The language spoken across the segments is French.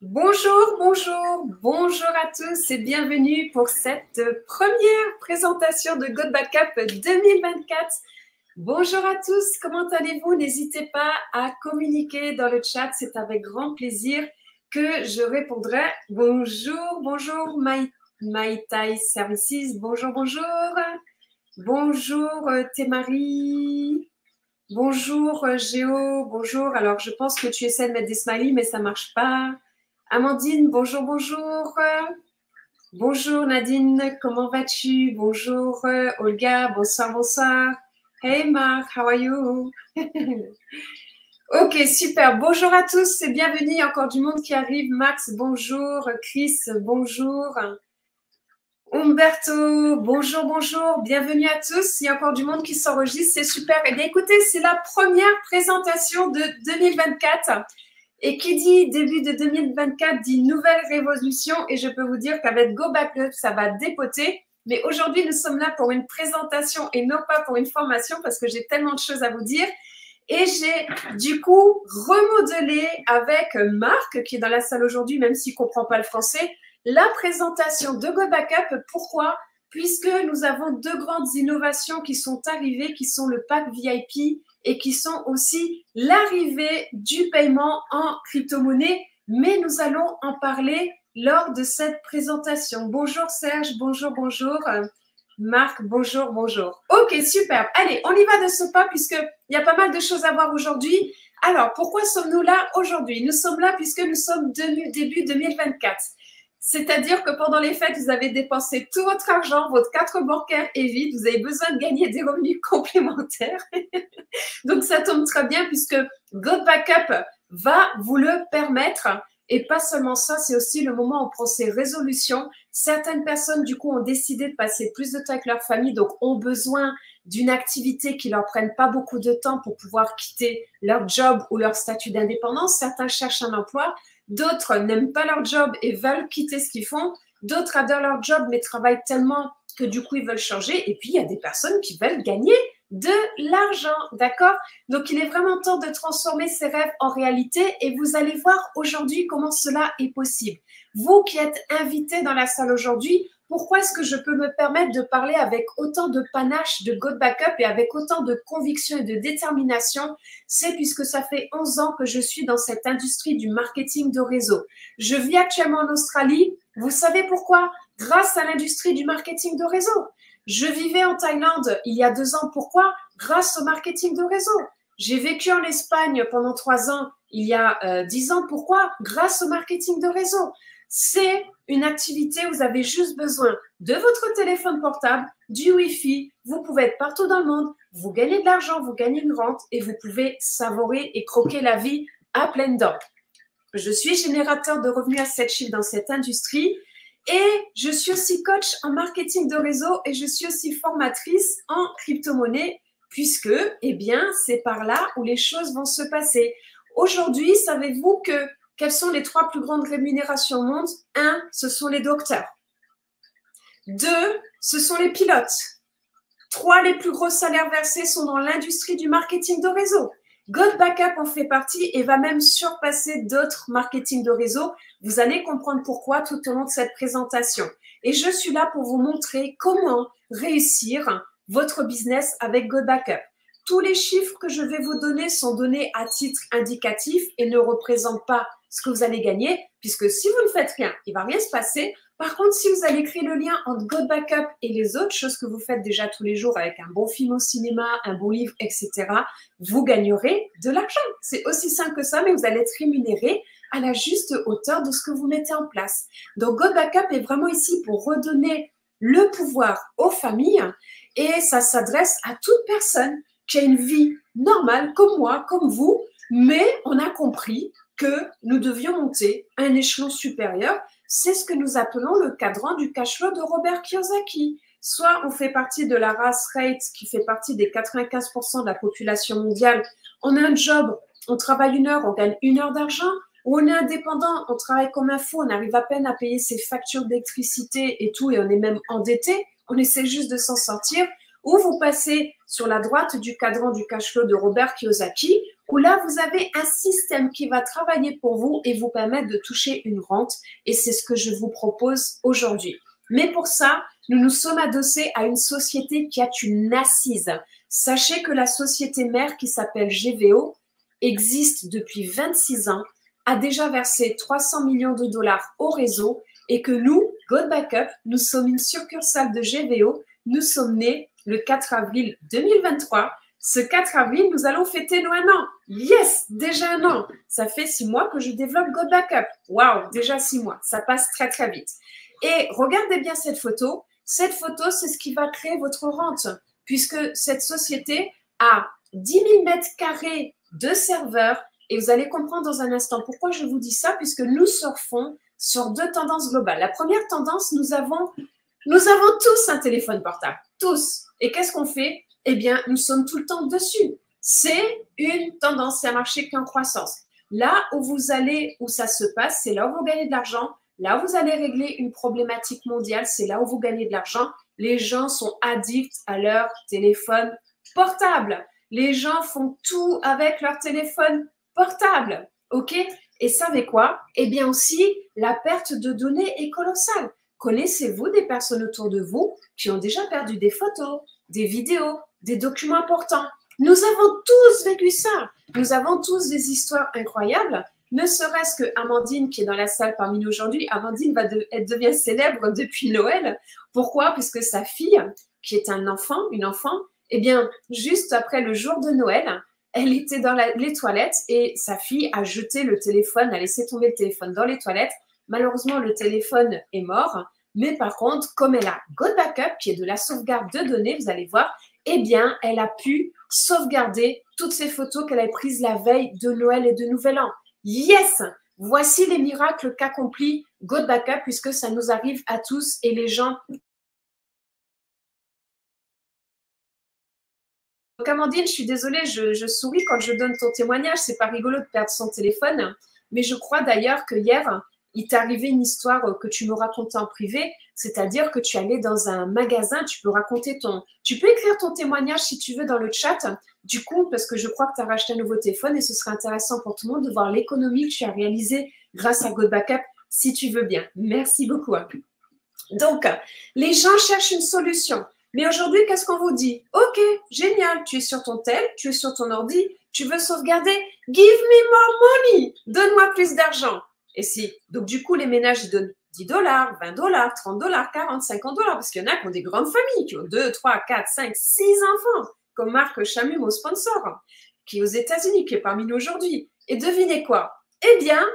Bonjour, bonjour, bonjour à tous et bienvenue pour cette première présentation de Go Backup 2024. Bonjour à tous, comment allez-vous? N'hésitez pas à communiquer dans le chat, c'est avec grand plaisir que je répondrai. Bonjour, bonjour My Thai Services, bonjour, bonjour. Bonjour Thémarie. Bonjour Géo, bonjour. Alors je pense que tu essaies de mettre des smileys mais ça ne marche pas. Amandine, bonjour, bonjour. Bonjour Nadine, comment vas-tu? Bonjour Olga, bonsoir, bonsoir. Hey Marc, how are you? Ok, super. Bonjour à tous et bienvenue. Il y a encore du monde qui arrive. Max, bonjour. Chris, bonjour. Umberto, bonjour, bonjour. Bienvenue à tous. Il y a encore du monde qui s'enregistre. C'est super. Eh bien, écoutez, c'est la première présentation de 2024. Et qui dit début de 2024 dit nouvelle révolution et je peux vous dire qu'avec Go Backup, ça va dépoter. Mais aujourd'hui, nous sommes là pour une présentation et non pas pour une formation parce que j'ai tellement de choses à vous dire. Et j'ai du coup remodelé avec Marc qui est dans la salle aujourd'hui, même s'il ne comprend pas le français, la présentation de Go Backup. Pourquoi? Puisque nous avons deux grandes innovations qui sont arrivées, qui sont le pack VIP et qui sont aussi l'arrivée du paiement en crypto-monnaie. Mais nous allons en parler lors de cette présentation. Bonjour Serge, bonjour, bonjour. Marc, bonjour, bonjour. Ok, super. Allez, on y va de ce pas puisqu'il y a pas mal de choses à voir aujourd'hui. Alors, pourquoi sommes-nous là aujourd'hui? Nous sommes là puisque nous sommes début 2024. C'est-à-dire que pendant les fêtes, vous avez dépensé tout votre argent, votre carte bancaire est vide, vous avez besoin de gagner des revenus complémentaires. Donc, ça tombe très bien puisque Go Backup va vous le permettre. Et pas seulement ça, c'est aussi le moment où on prend ses résolutions. Certaines personnes, du coup, ont décidé de passer plus de temps avec leur famille, donc ont besoin d'une activité qui leur prenne pas beaucoup de temps pour pouvoir quitter leur job ou leur statut d'indépendance. Certains cherchent un emploi. D'autres n'aiment pas leur job et veulent quitter ce qu'ils font. D'autres adorent leur job mais travaillent tellement que du coup, ils veulent changer. Et puis, il y a des personnes qui veulent gagner de l'argent, d'accord? Donc, il est vraiment temps de transformer ses rêves en réalité et vous allez voir aujourd'hui comment cela est possible. Vous qui êtes invités dans la salle aujourd'hui, pourquoi est-ce que je peux me permettre de parler avec autant de panache de Go Backup et avec autant de conviction et de détermination? C'est puisque ça fait 11 ans que je suis dans cette industrie du marketing de réseau. Je vis actuellement en Australie. Vous savez pourquoi? Grâce à l'industrie du marketing de réseau. Je vivais en Thaïlande il y a 2 ans. Pourquoi? Grâce au marketing de réseau. J'ai vécu en Espagne pendant 3 ans il y a 10 ans. Pourquoi? Grâce au marketing de réseau. C'est une activité où vous avez juste besoin de votre téléphone portable, du Wi-Fi. Vous pouvez être partout dans le monde. Vous gagnez de l'argent, vous gagnez une rente et vous pouvez savourer et croquer la vie à pleines dents. Je suis générateur de revenus à 7 chiffres dans cette industrie. Et je suis aussi coach en marketing de réseau et je suis aussi formatrice en crypto-monnaie puisque, eh bien, c'est par là où les choses vont se passer. Aujourd'hui, savez-vous quelles sont les 3 plus grandes rémunérations au monde? 1, ce sont les docteurs. 2, ce sont les pilotes. 3, les plus gros salaires versés sont dans l'industrie du marketing de réseau. Go Backup en fait partie et va même surpasser d'autres marketing de réseau. Vous allez comprendre pourquoi tout au long de cette présentation. Et je suis là pour vous montrer comment réussir votre business avec Go Backup. Tous les chiffres que je vais vous donner sont donnés à titre indicatif et ne représentent pas ce que vous allez gagner, puisque si vous ne faites rien, il ne va rien se passer. Par contre, si vous allez créer le lien entre Go Backup et les autres choses que vous faites déjà tous les jours avec un bon film au cinéma, un bon livre, etc., vous gagnerez de l'argent. C'est aussi simple que ça, mais vous allez être rémunéré à la juste hauteur de ce que vous mettez en place. Donc, Go Backup est vraiment ici pour redonner le pouvoir aux familles et ça s'adresse à toute personne qui a une vie normale, comme moi, comme vous, mais on a compris que nous devions monter à un échelon supérieur. C'est ce que nous appelons le cadran du cash flow de Robert Kiyosaki. Soit on fait partie de la race rate qui fait partie des 95% de la population mondiale. On a un job, on travaille 1 heure, on gagne 1 heure d'argent. Ou on est indépendant, on travaille comme un fou, on arrive à peine à payer ses factures d'électricité et tout, et on est même endetté. On essaie juste de s'en sortir. ou vous passez sur la droite du cadran du cash flow de Robert Kiyosaki, où là, vous avez un système qui va travailler pour vous et vous permettre de toucher une rente. Et c'est ce que je vous propose aujourd'hui. Mais pour ça, nous nous sommes adossés à une société qui a une assise. Sachez que la société mère qui s'appelle GVO existe depuis 26 ans, a déjà versé 300 millions de dollars au réseau et que nous, Gold Backup, nous sommes une succursale de GVO. Nous sommes nés le 4 avril 2023. Ce 4 avril, nous allons fêter nos 1 an. Yes, déjà 1 an. Ça fait 6 mois que je développe Gold Backup. Waouh, déjà 6 mois. Ça passe très, très vite. Et regardez bien cette photo. Cette photo, c'est ce qui va créer votre rente, puisque cette société a 10 000 mètres carrés de serveurs. Et vous allez comprendre dans un instant pourquoi je vous dis ça, puisque nous surfons sur 2 tendances globales. La première tendance, nous avons tous un téléphone portable. Tous. Et qu'est-ce qu'on fait? Eh bien, nous sommes tout le temps dessus. C'est une tendance, c'est un marché qui est en croissance. Là où vous allez, où ça se passe, c'est là où vous gagnez de l'argent. Là où vous allez régler une problématique mondiale, c'est là où vous gagnez de l'argent. Les gens sont addicts à leur téléphone portable. Les gens font tout avec leur téléphone portable. OK? Et savez quoi? Eh bien aussi, la perte de données est colossale. Connaissez-vous des personnes autour de vous qui ont déjà perdu des photos, des vidéos, des documents importants? Nous avons tous vécu ça. Nous avons tous des histoires incroyables. Ne serait-ce que Amandine, qui est dans la salle parmi nous aujourd'hui, Amandine elle devient célèbre depuis Noël. Pourquoi? Puisque sa fille, qui est une enfant, eh bien, juste après le jour de Noël, elle était dans les toilettes et sa fille a jeté le téléphone, a laissé tomber le téléphone dans les toilettes. Malheureusement, le téléphone est mort. Mais par contre, comme elle a Gold Backup, qui est de la sauvegarde de données, vous allez voir, eh bien, elle a pu sauvegarder toutes ces photos qu'elle a prises la veille de Noël et de Nouvel An. Yes! Voici les miracles qu'accomplit Gold Backup, puisque ça nous arrive à tous et les gens. Donc, Amandine, je suis désolée, je souris quand je donne ton témoignage. C'est pas rigolo de perdre son téléphone. Mais je crois d'ailleurs que hier, il t'est arrivé une histoire que tu me racontais en privé, c'est-à-dire que tu allais dans un magasin, tu peux écrire ton témoignage si tu veux dans le chat, du coup, parce que je crois que tu as racheté un nouveau téléphone et ce serait intéressant pour tout le monde de voir l'économie que tu as réalisée grâce à Gold Backup, si tu veux bien. Merci beaucoup. Donc, les gens cherchent une solution. Mais aujourd'hui, qu'est-ce qu'on vous dit? Ok, génial, tu es sur ton tel, tu es sur ton ordi, tu veux sauvegarder? Give me more money, donne-moi plus d'argent. Et si, donc du coup, les ménages, ils donnent 10 dollars, 20 dollars, 30 dollars, 40, 50 dollars, parce qu'il y en a qui ont des grandes familles, qui ont 2, 3, 4, 5, 6 enfants, comme Marc Chamu, mon sponsor, qui est aux États-Unis, qui est parmi nous aujourd'hui. Et devinez quoi? Eh bien,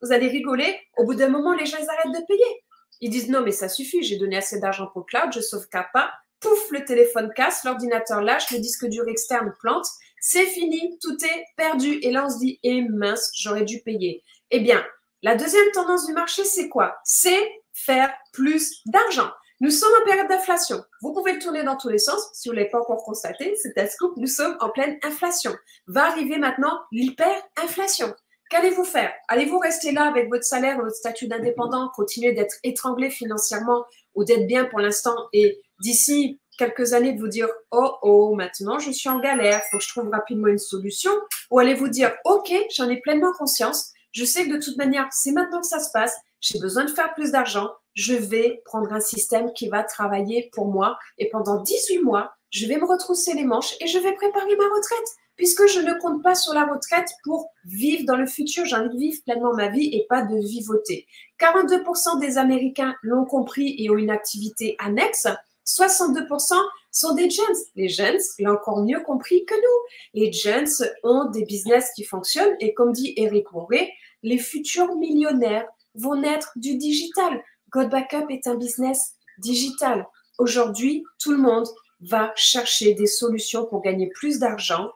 vous allez rigoler, au bout d'un moment, les gens, ils arrêtent de payer. Ils disent non, mais ça suffit, j'ai donné assez d'argent pour le cloud, je sauvegarde pas. Pouf, le téléphone casse, l'ordinateur lâche, le disque dur externe plante. C'est fini, tout est perdu. Et là, on se dit, eh mince, j'aurais dû payer. Eh bien, la deuxième tendance du marché, c'est quoi? C'est faire plus d'argent. Nous sommes en période d'inflation. Vous pouvez le tourner dans tous les sens. Si vous ne l'avez pas encore constaté, c'est un scoop. Nous sommes en pleine inflation. Va arriver maintenant l'hyperinflation. Qu'allez-vous faire? Allez-vous rester là avec votre salaire, votre statut d'indépendant, continuer d'être étranglé financièrement ou d'être bien pour l'instant et d'ici quelques années de vous dire « Oh, maintenant je suis en galère, il faut que je trouve rapidement une solution » ou allez-vous dire « Ok, j'en ai pleinement conscience, je sais que de toute manière, c'est maintenant que ça se passe, j'ai besoin de faire plus d'argent, je vais prendre un système qui va travailler pour moi et pendant 18 mois, je vais me retrousser les manches et je vais préparer ma retraite. » Puisque je ne compte pas sur la retraite pour vivre dans le futur, j'ai envie de vivre pleinement ma vie et pas de vivoter. 42% des Américains l'ont compris et ont une activité annexe. 62% sont des gens. Les gens l'ont encore mieux compris que nous. Les gens ont des business qui fonctionnent et comme dit Eric Worre, les futurs millionnaires vont naître du digital. Gold Backup est un business digital. Aujourd'hui, tout le monde va chercher des solutions pour gagner plus d'argent.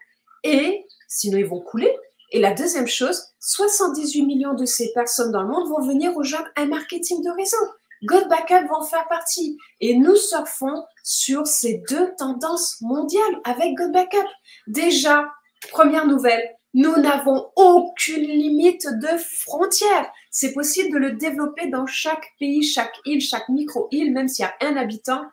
Et sinon, ils vont couler. Et la deuxième chose, 78 millions de ces personnes dans le monde vont venir rejoindre un marketing de réseau. Gold Backup va en faire partie. Et nous surfons sur ces 2 tendances mondiales avec Gold Backup. Déjà, première nouvelle, nous n'avons aucune limite de frontières. C'est possible de le développer dans chaque pays, chaque île, chaque micro-île, même s'il y a un habitant.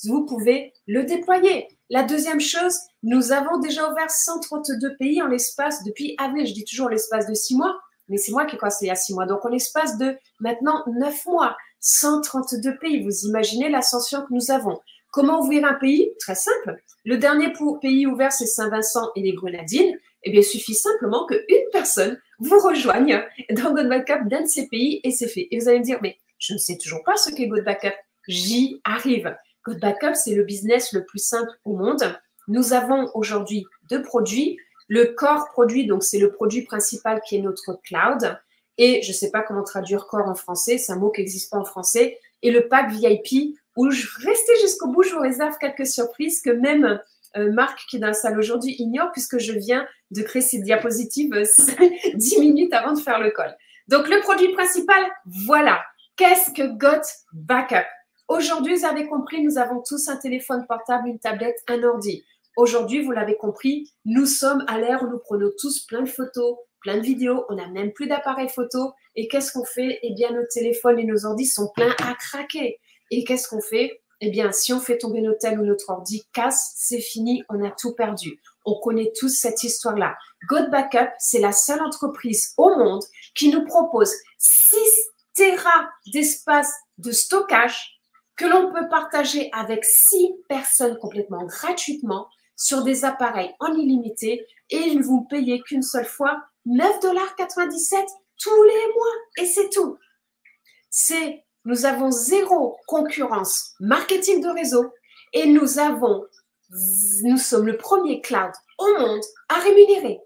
vous pouvez le déployer. La deuxième chose, nous avons déjà ouvert 132 pays en l'espace depuis avril. Je dis toujours l'espace de 6 mois, mais c'est moi qui ai commencé il y a 6 mois. Donc, en l'espace de maintenant 9 mois, 132 pays. Vous imaginez l'ascension que nous avons. Comment ouvrir un pays? Très simple. Le dernier pays ouvert, c'est Saint-Vincent et les Grenadines. Eh bien, il suffit simplement qu'une personne vous rejoigne dans Good Backup d'un de ces pays et c'est fait. Et vous allez me dire, mais je ne sais toujours pas ce qu'est Good Backup. J'y arrive. Good Backup, c'est le business le plus simple au monde. Nous avons aujourd'hui 2 produits. Le core produit, donc c'est le produit principal qui est notre cloud. Et je ne sais pas comment traduire core en français, c'est un mot qui n'existe pas en français. Et le pack VIP, où je restais jusqu'au bout, je vous réserve quelques surprises que même Marc, qui est dans la salle aujourd'hui, ignore, puisque je viens de créer ces diapositives 10 minutes avant de faire le call. Donc, le produit principal, voilà. Qu'est-ce que Good Backup? Aujourd'hui, vous avez compris, nous avons tous un téléphone portable, une tablette, un ordi. Aujourd'hui, vous l'avez compris, nous sommes à l'ère où nous prenons tous plein de photos, plein de vidéos, on n'a même plus d'appareil photo. Et qu'est-ce qu'on fait? Eh bien, nos téléphones et nos ordis sont pleins à craquer. Et qu'est-ce qu'on fait? Eh bien, si on fait tomber notre tel ou notre ordi casse, c'est fini, on a tout perdu. On connaît tous cette histoire-là. Good Backup, c'est la seule entreprise au monde qui nous propose 6 téras d'espace de stockage que l'on peut partager avec 6 personnes complètement gratuitement sur des appareils en illimité et ne vous payez qu'une seule fois 9,97 $ tous les mois et c'est tout. Nous avons 0 concurrence marketing de réseau et nous sommes le premier cloud au monde à rémunérer.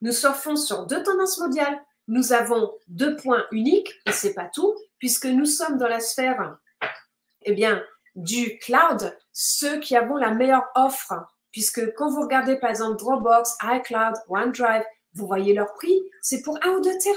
Nous surfons sur 2 tendances mondiales. Nous avons 2 points uniques et c'est pas tout puisque nous sommes dans la sphère du cloud, ceux qui avons la meilleure offre. Puisque quand vous regardez par exemple Dropbox, iCloud, OneDrive, vous voyez leur prix, c'est pour 1 ou 2 téras,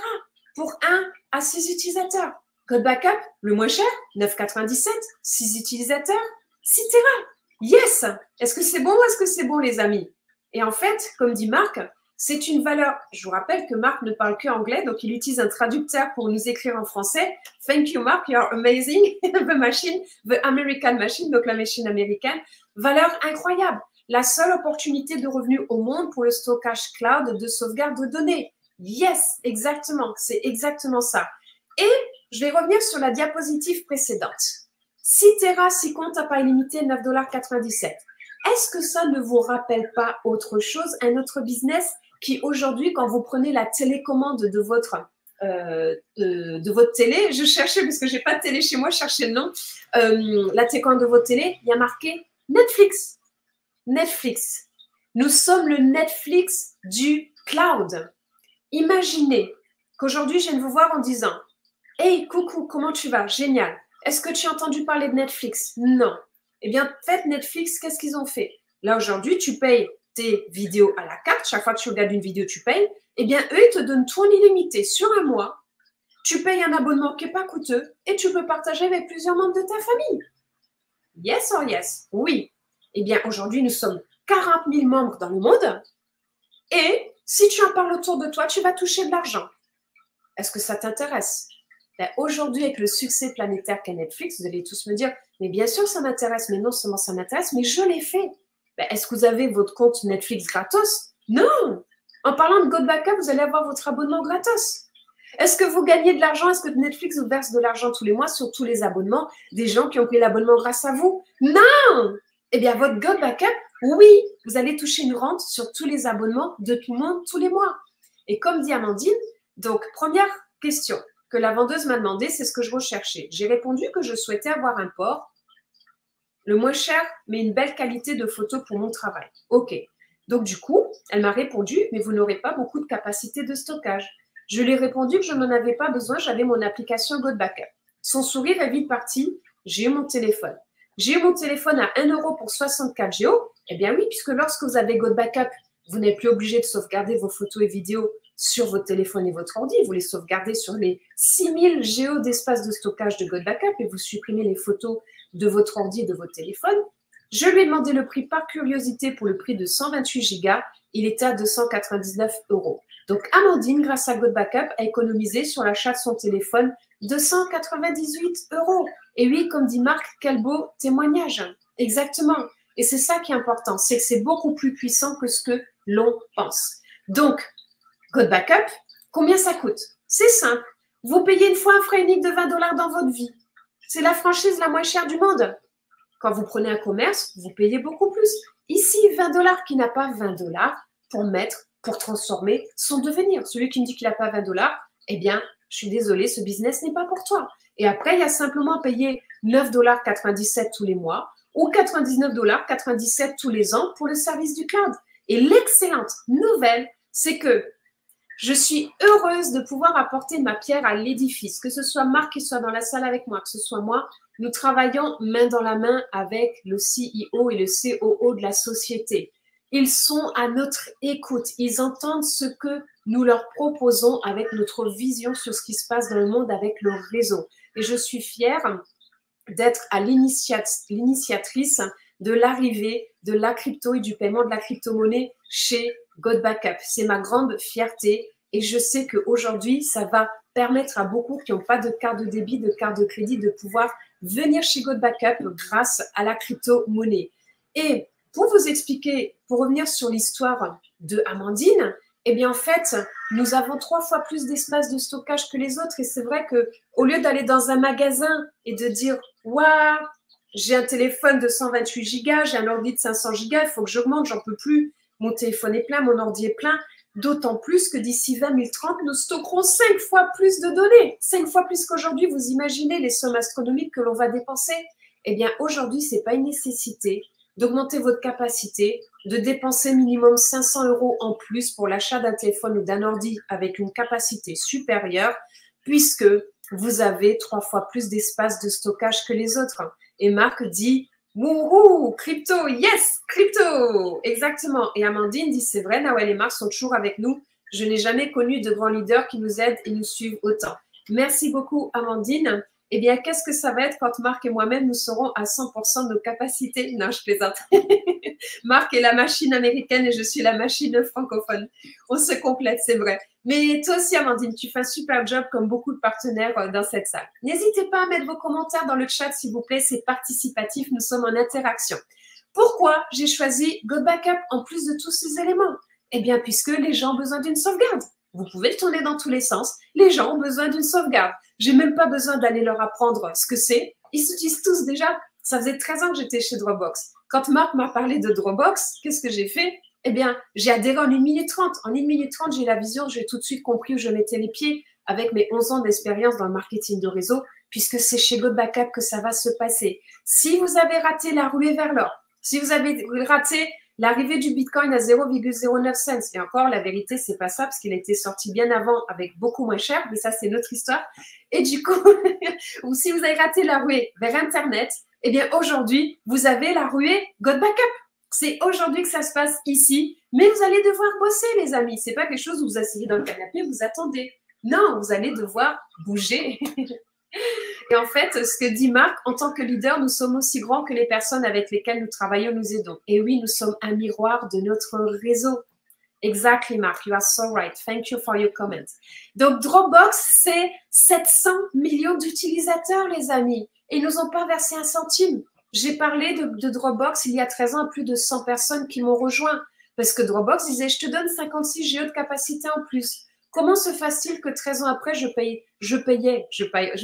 pour 1 à 6 utilisateurs. Good Backup, le moins cher, 9,97, 6 utilisateurs, 6 téras. Yes! Est-ce que c'est bon ou est-ce que c'est bon, les amis? Et en fait, comme dit Marc, c'est une valeur. Je vous rappelle que Marc ne parle que anglais, donc il utilise un traducteur pour nous écrire en français. Thank you, Mark, you're amazing. The machine, the American machine, donc la machine américaine. Valeur incroyable. La seule opportunité de revenu au monde pour le stockage cloud de sauvegarde de données. Yes, exactement. C'est exactement ça. Et je vais revenir sur la diapositive précédente. 6 téras, 6 comptes à pas illimité, 9,97 $. Est-ce que ça ne vous rappelle pas autre chose, un autre business qui aujourd'hui, quand vous prenez la télécommande de votre télé, je cherchais parce que je n'ai pas de télé chez moi, je cherchais le nom, la télécommande de votre télé, il y a marqué Netflix. Netflix. Nous sommes le Netflix du cloud. Imaginez qu'aujourd'hui, je viens de vous voir en disant « Hey, coucou, comment tu vas? Génial. Est-ce que tu as entendu parler de Netflix? Non. Eh bien, faites Netflix, qu'est-ce qu'ils ont fait? Là, aujourd'hui, tu payes tes vidéos à la carte. Chaque fois que tu regardes une vidéo, tu payes. Eh bien, eux, ils te donnent tout en illimité sur un mois. Tu payes un abonnement qui n'est pas coûteux et tu peux partager avec plusieurs membres de ta famille. Yes or yes? Oui. Eh bien, aujourd'hui, nous sommes 40 000 membres dans le monde. Et si tu en parles autour de toi, tu vas toucher de l'argent. Est-ce que ça t'intéresse? Ben, aujourd'hui, avec le succès planétaire qu'est Netflix, vous allez tous me dire, mais bien sûr, ça m'intéresse, mais non seulement ça m'intéresse, mais je l'ai fait. Ben, est-ce que vous avez votre compte Netflix gratos? Non. En parlant de Good Backup, vous allez avoir votre abonnement gratos. Est-ce que vous gagnez de l'argent? Est-ce que Netflix vous verse de l'argent tous les mois sur tous les abonnements des gens qui ont payé l'abonnement grâce à vous? Non. Eh bien, votre Good Backup, oui, vous allez toucher une rente sur tous les abonnements de tout le monde tous les mois. Et comme dit Amandine, donc, première question que la vendeuse m'a demandé, c'est ce que je recherchais. J'ai répondu que je souhaitais avoir un port, le moins cher, mais une belle qualité de photo pour mon travail. OK. Donc, du coup, elle m'a répondu, mais vous n'aurez pas beaucoup de capacité de stockage. Je lui ai répondu que je n'en avais pas besoin, j'avais mon application Good Backup. Son sourire est vite parti, j'ai eu mon téléphone. J'ai eu mon téléphone à 1 € pour 64 Go. Eh bien oui, puisque lorsque vous avez Good Backup, vous n'êtes plus obligé de sauvegarder vos photos et vidéos sur votre téléphone et votre ordi. Vous les sauvegardez sur les 6000 Go d'espace de stockage de Good Backup et vous supprimez les photos de votre ordi et de votre téléphone. Je lui ai demandé le prix par curiosité pour le prix de 128 Go. Il était à 299 €. Donc, Amandine, grâce à Good Backup, a économisé sur l'achat de son téléphone 298 €. Et oui, comme dit Marc, quel beau témoignage. Exactement. Et c'est ça qui est important, c'est que c'est beaucoup plus puissant que ce que l'on pense. Donc, Code Backup, combien ça coûte? C'est simple. Vous payez une fois un frais unique de 20 $ dans votre vie. C'est la franchise la moins chère du monde. Quand vous prenez un commerce, vous payez beaucoup plus. Ici, 20 $ qui n'a pas 20 $ pour mettre, pour transformer son devenir. Celui qui me dit qu'il n'a pas 20 $, eh bien, je suis désolée, ce business n'est pas pour toi. Et après, il y a simplement à payer 9,97 $ tous les mois ou 99,97 $ tous les ans pour le service du cloud. Et l'excellente nouvelle, c'est que je suis heureuse de pouvoir apporter ma pierre à l'édifice, que ce soit Marc qui soit dans la salle avec moi, que ce soit moi. Nous travaillons main dans la main avec le CEO et le COO de la société. Ils sont à notre écoute. Ils entendent ce que nous leur proposons avec notre vision sur ce qui se passe dans le monde avec le réseau. Et je suis fière d'être à l'initiatrice de l'arrivée de la crypto et du paiement de la crypto-monnaie chez God Backup. C'est ma grande fierté et je sais qu'aujourd'hui, ça va permettre à beaucoup qui n'ont pas de carte de débit, de carte de crédit, de pouvoir venir chez God Backup grâce à la crypto-monnaie. Et pour vous expliquer, pour revenir sur l'histoire de Amandine, eh bien en fait, nous avons 3 fois plus d'espace de stockage que les autres. Et c'est vrai qu'au lieu d'aller dans un magasin et de dire « Waouh, j'ai un téléphone de 128 Go, j'ai un ordi de 500 Go, il faut que j'augmente, j'en peux plus. Mon téléphone est plein, mon ordi est plein. » D'autant plus que d'ici 2030, nous stockerons 5 fois plus de données. 5 fois plus qu'aujourd'hui. Vous imaginez les sommes astronomiques que l'on va dépenser? Eh bien, aujourd'hui, ce n'est pas une nécessité d'augmenter votre capacité, de dépenser minimum 500 € en plus pour l'achat d'un téléphone ou d'un ordi avec une capacité supérieure, puisque vous avez 3 fois plus d'espace de stockage que les autres. Et Marc dit « Wouhou, crypto, yes, crypto !» Exactement. Et Amandine dit « C'est vrai, Nawel et Marc sont toujours avec nous. Je n'ai jamais connu de grands leaders qui nous aident et nous suivent autant. » Merci beaucoup, Amandine. Eh bien, qu'est-ce que ça va être quand Marc et moi-même, nous serons à 100% de nos capacités? Non, je plaisante. Marc est la machine américaine et je suis la machine francophone. On se complète, c'est vrai. Mais toi aussi, Amandine, tu fais un super job comme beaucoup de partenaires dans cette salle. N'hésitez pas à mettre vos commentaires dans le chat, s'il vous plaît. C'est participatif, nous sommes en interaction. Pourquoi j'ai choisi God Backup en plus de tous ces éléments? Eh bien, puisque les gens ont besoin d'une sauvegarde. Vous pouvez le tourner dans tous les sens. Les gens ont besoin d'une sauvegarde. J'ai même pas besoin d'aller leur apprendre ce que c'est. Ils s'utilisent tous déjà. Ça faisait 13 ans que j'étais chez Dropbox. Quand Marc m'a parlé de Dropbox, qu'est-ce que j'ai fait? Eh bien, j'ai adhéré en 1 minute 30. En 1 minute 30, j'ai la vision, j'ai tout de suite compris où je mettais les pieds avec mes 11 ans d'expérience dans le marketing de réseau, puisque c'est chez God Backup que ça va se passer. Si vous avez raté la ruée vers l'or, si vous avez raté l'arrivée du Bitcoin à 0,09 cents, et encore, la vérité, c'est pas ça, parce qu'il a été sorti bien avant avec beaucoup moins cher, mais ça, c'est notre histoire. Et du coup, ou si vous avez raté la ruée vers Internet, eh bien, aujourd'hui, vous avez la ruée God Backup. C'est aujourd'hui que ça se passe ici, mais vous allez devoir bosser, les amis. C'est pas quelque chose où vous asseyez dans le canapé, vous attendez. Non, vous allez devoir bouger. Et en fait, ce que dit Marc, en tant que leader, nous sommes aussi grands que les personnes avec lesquelles nous travaillons, nous aidons. Et oui, nous sommes un miroir de notre réseau. Exactly, Marc. You are so right. Thank you for your comment. Donc, Dropbox, c'est 700 millions d'utilisateurs, les amis. Et ils nous ont pas versé un centime. J'ai parlé de Dropbox il y a 13 ans à plus de 100 personnes qui m'ont rejoint. Parce que Dropbox disait, je te donne 56 Go de capacité en plus. Comment se fait-il que 13 ans après, je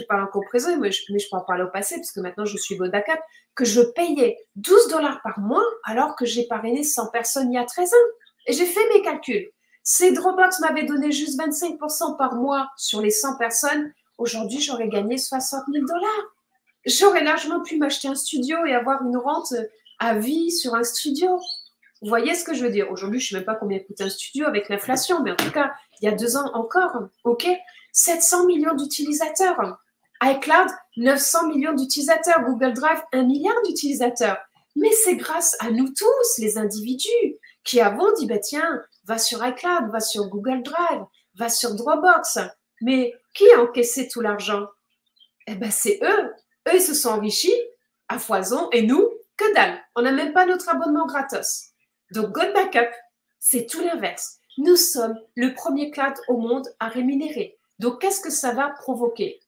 parle en comparaison, mais je peux en parler au passé, parce que maintenant je suis God Backup, que je payais 12 $ par mois alors que j'ai parrainé 100 personnes il y a 13 ans. Et j'ai fait mes calculs. Si Dropbox m'avait donné juste 25% par mois sur les 100 personnes, aujourd'hui j'aurais gagné 60 000 $. J'aurais largement pu m'acheter un studio et avoir une rente à vie sur un studio. Vous voyez ce que je veux dire? Aujourd'hui, je ne sais même pas combien coûte un studio avec l'inflation, mais en tout cas, il y a 2 ans encore, ok? 700 millions d'utilisateurs. iCloud, 900 millions d'utilisateurs. Google Drive, 1 milliard d'utilisateurs. Mais c'est grâce à nous tous, les individus, qui avons dit, bah, tiens, va sur iCloud, va sur Google Drive, va sur Dropbox. Mais qui a encaissé tout l'argent? Eh bien, c'est eux. Eux, ils se sont enrichis à foison et nous, que dalle. On n'a même pas notre abonnement gratos. Donc, God Backup, c'est tout l'inverse. Nous sommes le premier cloud au monde à rémunérer. Donc, qu'est-ce que ça va provoquer?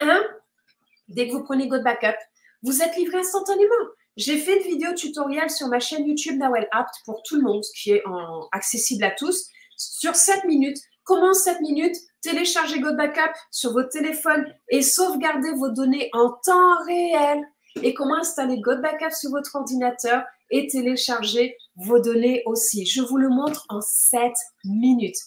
Dès que vous prenez God Backup, vous êtes livré instantanément. J'ai fait une vidéo tutoriel sur ma chaîne YouTube Nawel Apt pour tout le monde, qui est accessible à tous, sur 7 minutes. Comment en 7 minutes télécharger GoBackup sur votre téléphone et sauvegarder vos données en temps réel et comment installer GoBackup sur votre ordinateur et télécharger vos données aussi. Je vous le montre en 7 minutes.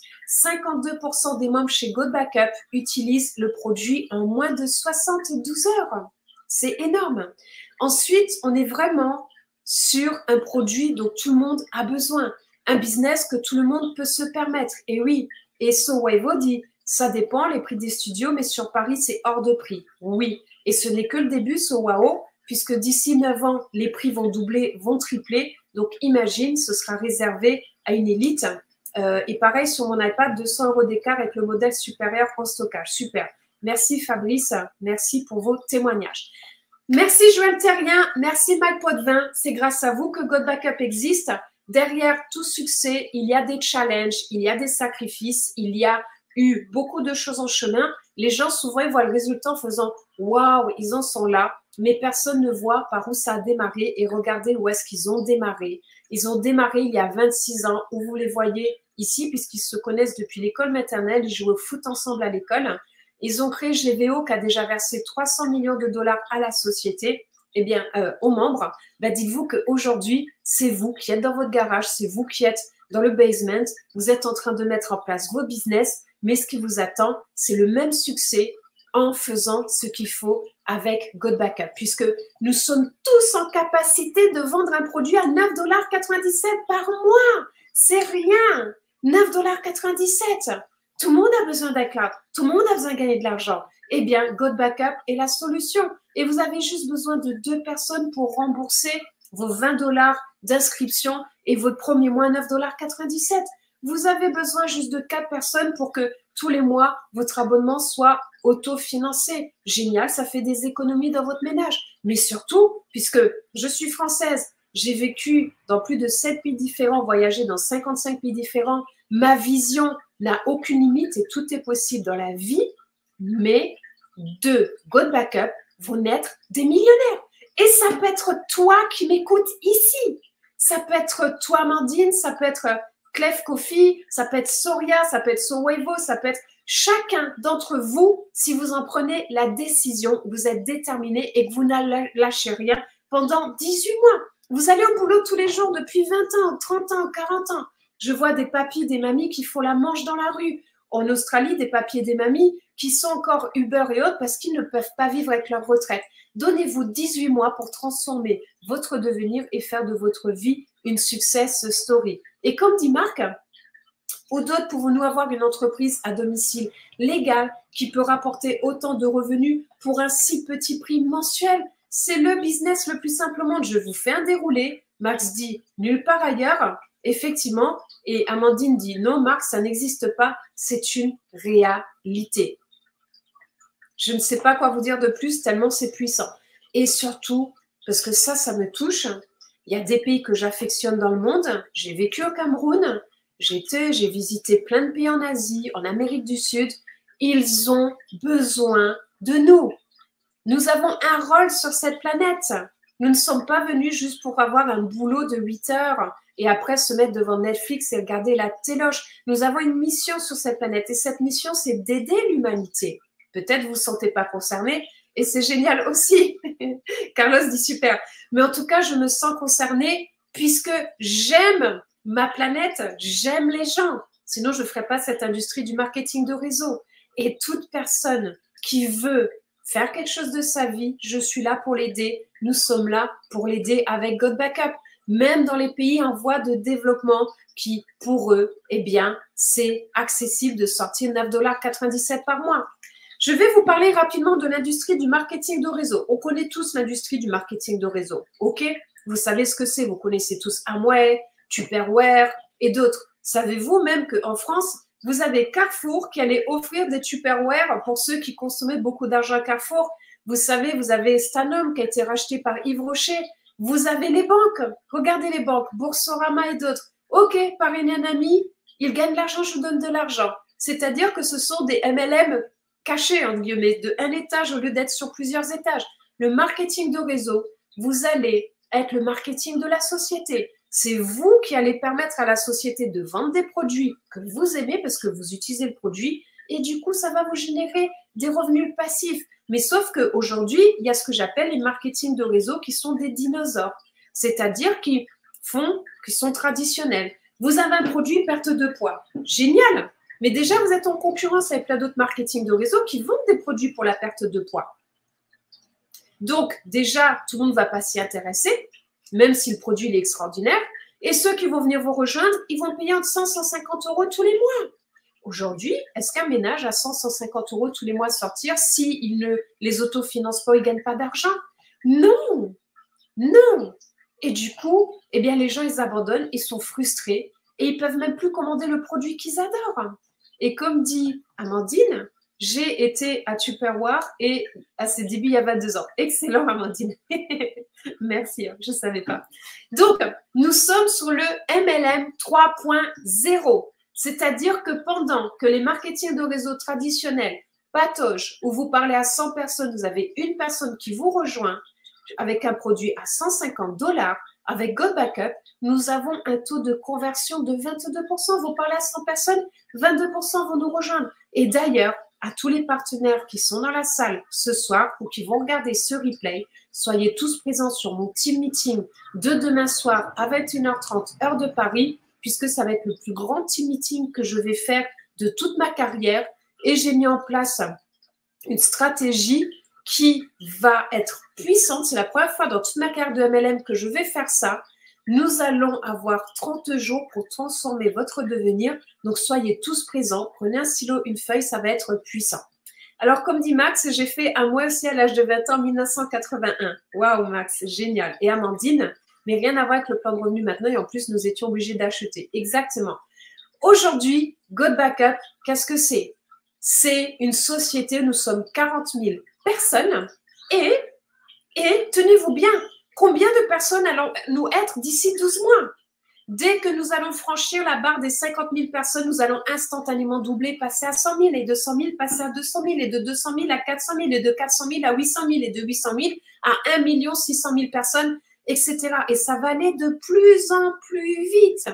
52% des membres chez GoBackup utilisent le produit en moins de 72 heures. C'est énorme. Ensuite, on est vraiment sur un produit dont tout le monde a besoin. Un business que tout le monde peut se permettre. Et oui, et Sowaivo dit, ça dépend, les prix des studios, mais sur Paris, c'est hors de prix. Oui, et ce n'est que le début, Sowao, puisque d'ici 9 ans, les prix vont doubler, vont tripler. Donc, imagine, ce sera réservé à une élite. Et pareil, sur mon iPad, 200 € d'écart avec le modèle supérieur en stockage. Super. Merci Fabrice, merci pour vos témoignages. Merci Joël Terrien, merci Mike Potvin. C'est grâce à vous que GoBackup existe. Derrière tout succès, il y a des challenges, il y a des sacrifices, il y a eu beaucoup de choses en chemin. Les gens, souvent, ils voient le résultat en faisant « Waouh, ils en sont là », mais personne ne voit par où ça a démarré et regardez où est-ce qu'ils ont démarré. Ils ont démarré il y a 26 ans, où vous les voyez ici, puisqu'ils se connaissent depuis l'école maternelle, ils jouent au foot ensemble à l'école. Ils ont créé GVO qui a déjà versé 300 millions de dollars à la société. Eh bien, aux membres, dites-vous qu'aujourd'hui, c'est vous qui êtes dans votre garage, c'est vous qui êtes dans le basement, vous êtes en train de mettre en place vos business, mais ce qui vous attend, c'est le même succès en faisant ce qu'il faut avec GoBackup, puisque nous sommes tous en capacité de vendre un produit à 9,97 $ par mois. C'est rien, 9,97 $. Tout le monde a besoin d'un cloud, tout le monde a besoin de gagner de l'argent. Eh bien, GoBackup est la solution. Et vous avez juste besoin de 2 personnes pour rembourser vos 20 $ d'inscription et votre premier mois 9,97 $. Vous avez besoin juste de 4 personnes pour que tous les mois, votre abonnement soit autofinancé. Génial, ça fait des économies dans votre ménage. Mais surtout, puisque je suis française, j'ai vécu dans plus de 7 pays différents, voyagé dans 55 pays différents, ma vision n'a aucune limite et tout est possible dans la vie, mais de GoBackup vont naître des millionnaires. Et ça peut être toi qui m'écoutes ici. Ça peut être toi, Amandine, ça peut être Clef Coffee, ça peut être Soria, ça peut être Sowaivo, ça peut être chacun d'entre vous, si vous en prenez la décision, vous êtes déterminé et que vous ne lâchez rien pendant 18 mois. Vous allez au boulot tous les jours depuis 20 ans, 30 ans, 40 ans. Je vois des papis, des mamies qui font la manche dans la rue. En Australie, des papiers et des mamies qui sont encore Uber et autres parce qu'ils ne peuvent pas vivre avec leur retraite. Donnez-vous 18 mois pour transformer votre devenir et faire de votre vie une success story. Et comme dit Marc, ou d'autres, pouvons-nous avoir une entreprise à domicile légale qui peut rapporter autant de revenus pour un si petit prix mensuel? C'est le business le plus simple au monde. Je vous fais un déroulé. Max dit nulle part ailleurs. Effectivement. Et Amandine dit non, Marc, ça n'existe pas. C'est une réalité. Je ne sais pas quoi vous dire de plus tellement c'est puissant. Et surtout, parce que ça me touche, il y a des pays que j'affectionne dans le monde. J'ai vécu au Cameroun, j'ai visité plein de pays en Asie, en Amérique du Sud. Ils ont besoin de nous. Nous avons un rôle sur cette planète. Nous ne sommes pas venus juste pour avoir un boulot de 8 heures et après se mettre devant Netflix et regarder la téloche. Nous avons une mission sur cette planète et cette mission, c'est d'aider l'humanité. Peut-être vous ne vous sentez pas concerné et c'est génial aussi. Carlos dit super. Mais en tout cas, je me sens concernée puisque j'aime ma planète, j'aime les gens. Sinon, je ne ferais pas cette industrie du marketing de réseau. Et toute personne qui veut faire quelque chose de sa vie, je suis là pour l'aider. Nous sommes là pour l'aider avec GoBackup. Même dans les pays en voie de développement qui, pour eux, eh bien, c'est accessible de sortir 9,97 $ par mois. Je vais vous parler rapidement de l'industrie du marketing de réseau. On connaît tous l'industrie du marketing de réseau, ok? Vous savez ce que c'est, vous connaissez tous Amway, Tupperware et d'autres. Savez-vous même qu'en France, vous avez Carrefour qui allait offrir des Tupperware pour ceux qui consommaient beaucoup d'argent à Carrefour. Vous savez, vous avez Stanum qui a été racheté par Yves Rocher. Vous avez les banques. Regardez les banques, Boursorama et d'autres. Ok, parrainer un ami, il gagne de l'argent, je vous donne de l'argent. C'est-à-dire que ce sont des MLM cachés, entre guillemets, de un étage au lieu d'être sur plusieurs étages. Le marketing de réseau, vous allez être le marketing de la société. C'est vous qui allez permettre à la société de vendre des produits que vous aimez parce que vous utilisez le produit et du coup, ça va vous générer des revenus passifs. Mais sauf qu'aujourd'hui, il y a ce que j'appelle les marketing de réseau qui sont des dinosaures, c'est-à-dire qui sont traditionnels. Vous avez un produit perte de poids, génial, mais déjà vous êtes en concurrence avec plein d'autres marketing de réseau qui vendent des produits pour la perte de poids. Donc déjà, tout le monde ne va pas s'y intéresser, même si le produit est extraordinaire, et ceux qui vont venir vous rejoindre, ils vont payer entre 100 et 150 euros tous les mois. Aujourd'hui, est-ce qu'un ménage a 100, 150 euros tous les mois à sortir si il ne les autofinance pas, il ne gagne pas d'argent? Non, non. Et du coup, eh bien, les gens, ils abandonnent, ils sont frustrés et ils ne peuvent même plus commander le produit qu'ils adorent. Et comme dit Amandine, j'ai été à Tupperware et à ses débuts il y a 22 ans. Excellent, Amandine. Merci, je ne savais pas. Donc, nous sommes sur le MLM 3.0. C'est-à-dire que pendant que les marketing de réseau traditionnels pataugent, où vous parlez à 100 personnes, vous avez une personne qui vous rejoint avec un produit à 150 $, avec GoBackup, nous avons un taux de conversion de 22%. Vous parlez à 100 personnes, 22% vont nous rejoindre. Et d'ailleurs, à tous les partenaires qui sont dans la salle ce soir ou qui vont regarder ce replay, soyez tous présents sur mon team meeting de demain soir à 21h30 heure de Paris, puisque ça va être le plus grand team meeting que je vais faire de toute ma carrière. Et j'ai mis en place une stratégie qui va être puissante. C'est la première fois dans toute ma carrière de MLM que je vais faire ça. Nous allons avoir 30 jours pour transformer votre devenir. Donc, soyez tous présents. Prenez un stylo, une feuille, ça va être puissant. Alors, comme dit Max, j'ai fait un mois aussi à l'âge de 20 ans, 1981. Waouh, Max, génial. Et Amandine, mais rien à voir avec le plan de revenu maintenant. Et en plus, nous étions obligés d'acheter. Exactement. Aujourd'hui, GoBackup, qu'est-ce que c'est? C'est une société, nous sommes 40 000 personnes et tenez-vous bien, combien de personnes allons-nous être d'ici 12 mois? Dès que nous allons franchir la barre des 50 000 personnes, nous allons instantanément doubler, passer à 100 000 et 200 000, passer à 200 000 et de 200 000 à 400 000 et de 400 000 à 800 000 et de 800 000 à 1 600 000 personnes, etc. Et ça va aller de plus en plus vite,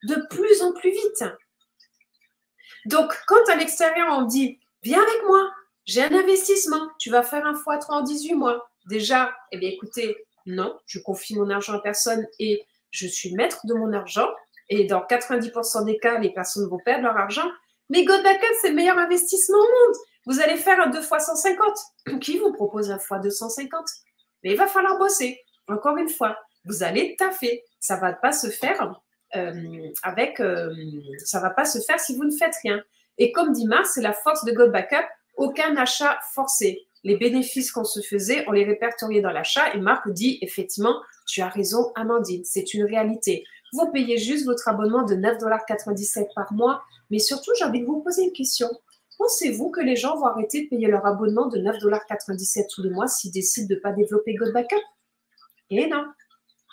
de plus en plus vite. Donc, quand à l'extérieur, on dit « Viens avec moi, j'ai un investissement, tu vas faire un x3 en 18 mois. » Déjà, eh bien, écoutez, non, je confie mon argent à personne et je suis maître de mon argent. Et dans 90% des cas, les personnes vont perdre leur argent. Mais GoBackup, c'est le meilleur investissement au monde. Vous allez faire un 2 x 150. Qui vous propose un x 250? Mais il va falloir bosser. Encore une fois, vous allez taffer. Ça ne va pas se faire ça va pas se faire si vous ne faites rien. Et comme dit Mars, c'est la force de GoBackup, aucun achat forcé. Les bénéfices qu'on se faisait, on les répertoriait dans l'achat. Et Marc dit, effectivement, tu as raison, Amandine, c'est une réalité. Vous payez juste votre abonnement de 9,97 $ par mois. Mais surtout, j'ai envie de vous poser une question. Pensez-vous que les gens vont arrêter de payer leur abonnement de 9,97 $ tous les mois s'ils décident de ne pas développer GoBackup? Eh non.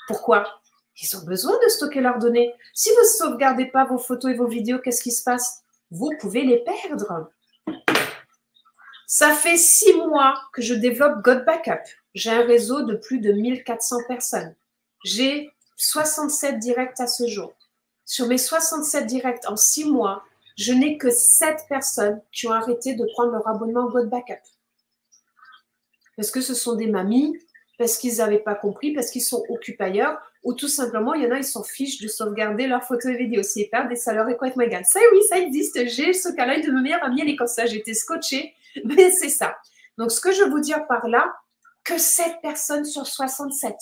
Pourquoi? Ils ont besoin de stocker leurs données. Si vous ne sauvegardez pas vos photos et vos vidéos, qu'est-ce qui se passe? Vous pouvez les perdre. Ça fait 6 mois que je développe GoBackup. J'ai un réseau de plus de 1400 personnes. J'ai 67 directs à ce jour. Sur mes 67 directs en 6 mois, je n'ai que 7 personnes qui ont arrêté de prendre leur abonnement GoBackup. Parce que ce sont des mamies, parce qu'ils n'avaient pas compris, parce qu'ils sont occupés ailleurs, ou tout simplement, il y en a, ils s'en fichent de sauvegarder leurs photos et vidéos. S'ils perdent, et ça leur est complètement égal. Ça, oui, ça existe. J'ai ce cas-là de ma meilleure amie, elle est comme ça. J'étais scotchée, mais c'est ça. Donc, ce que je veux vous dire par là, que 7 personnes sur 67.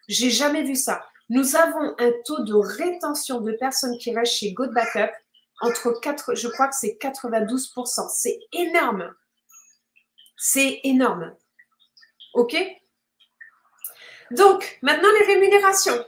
J'ai jamais vu ça. Nous avons un taux de rétention de personnes qui restent chez GoBackup entre 4, je crois que c'est 92%. C'est énorme. C'est énorme. OK? Donc, maintenant, les rémunérations.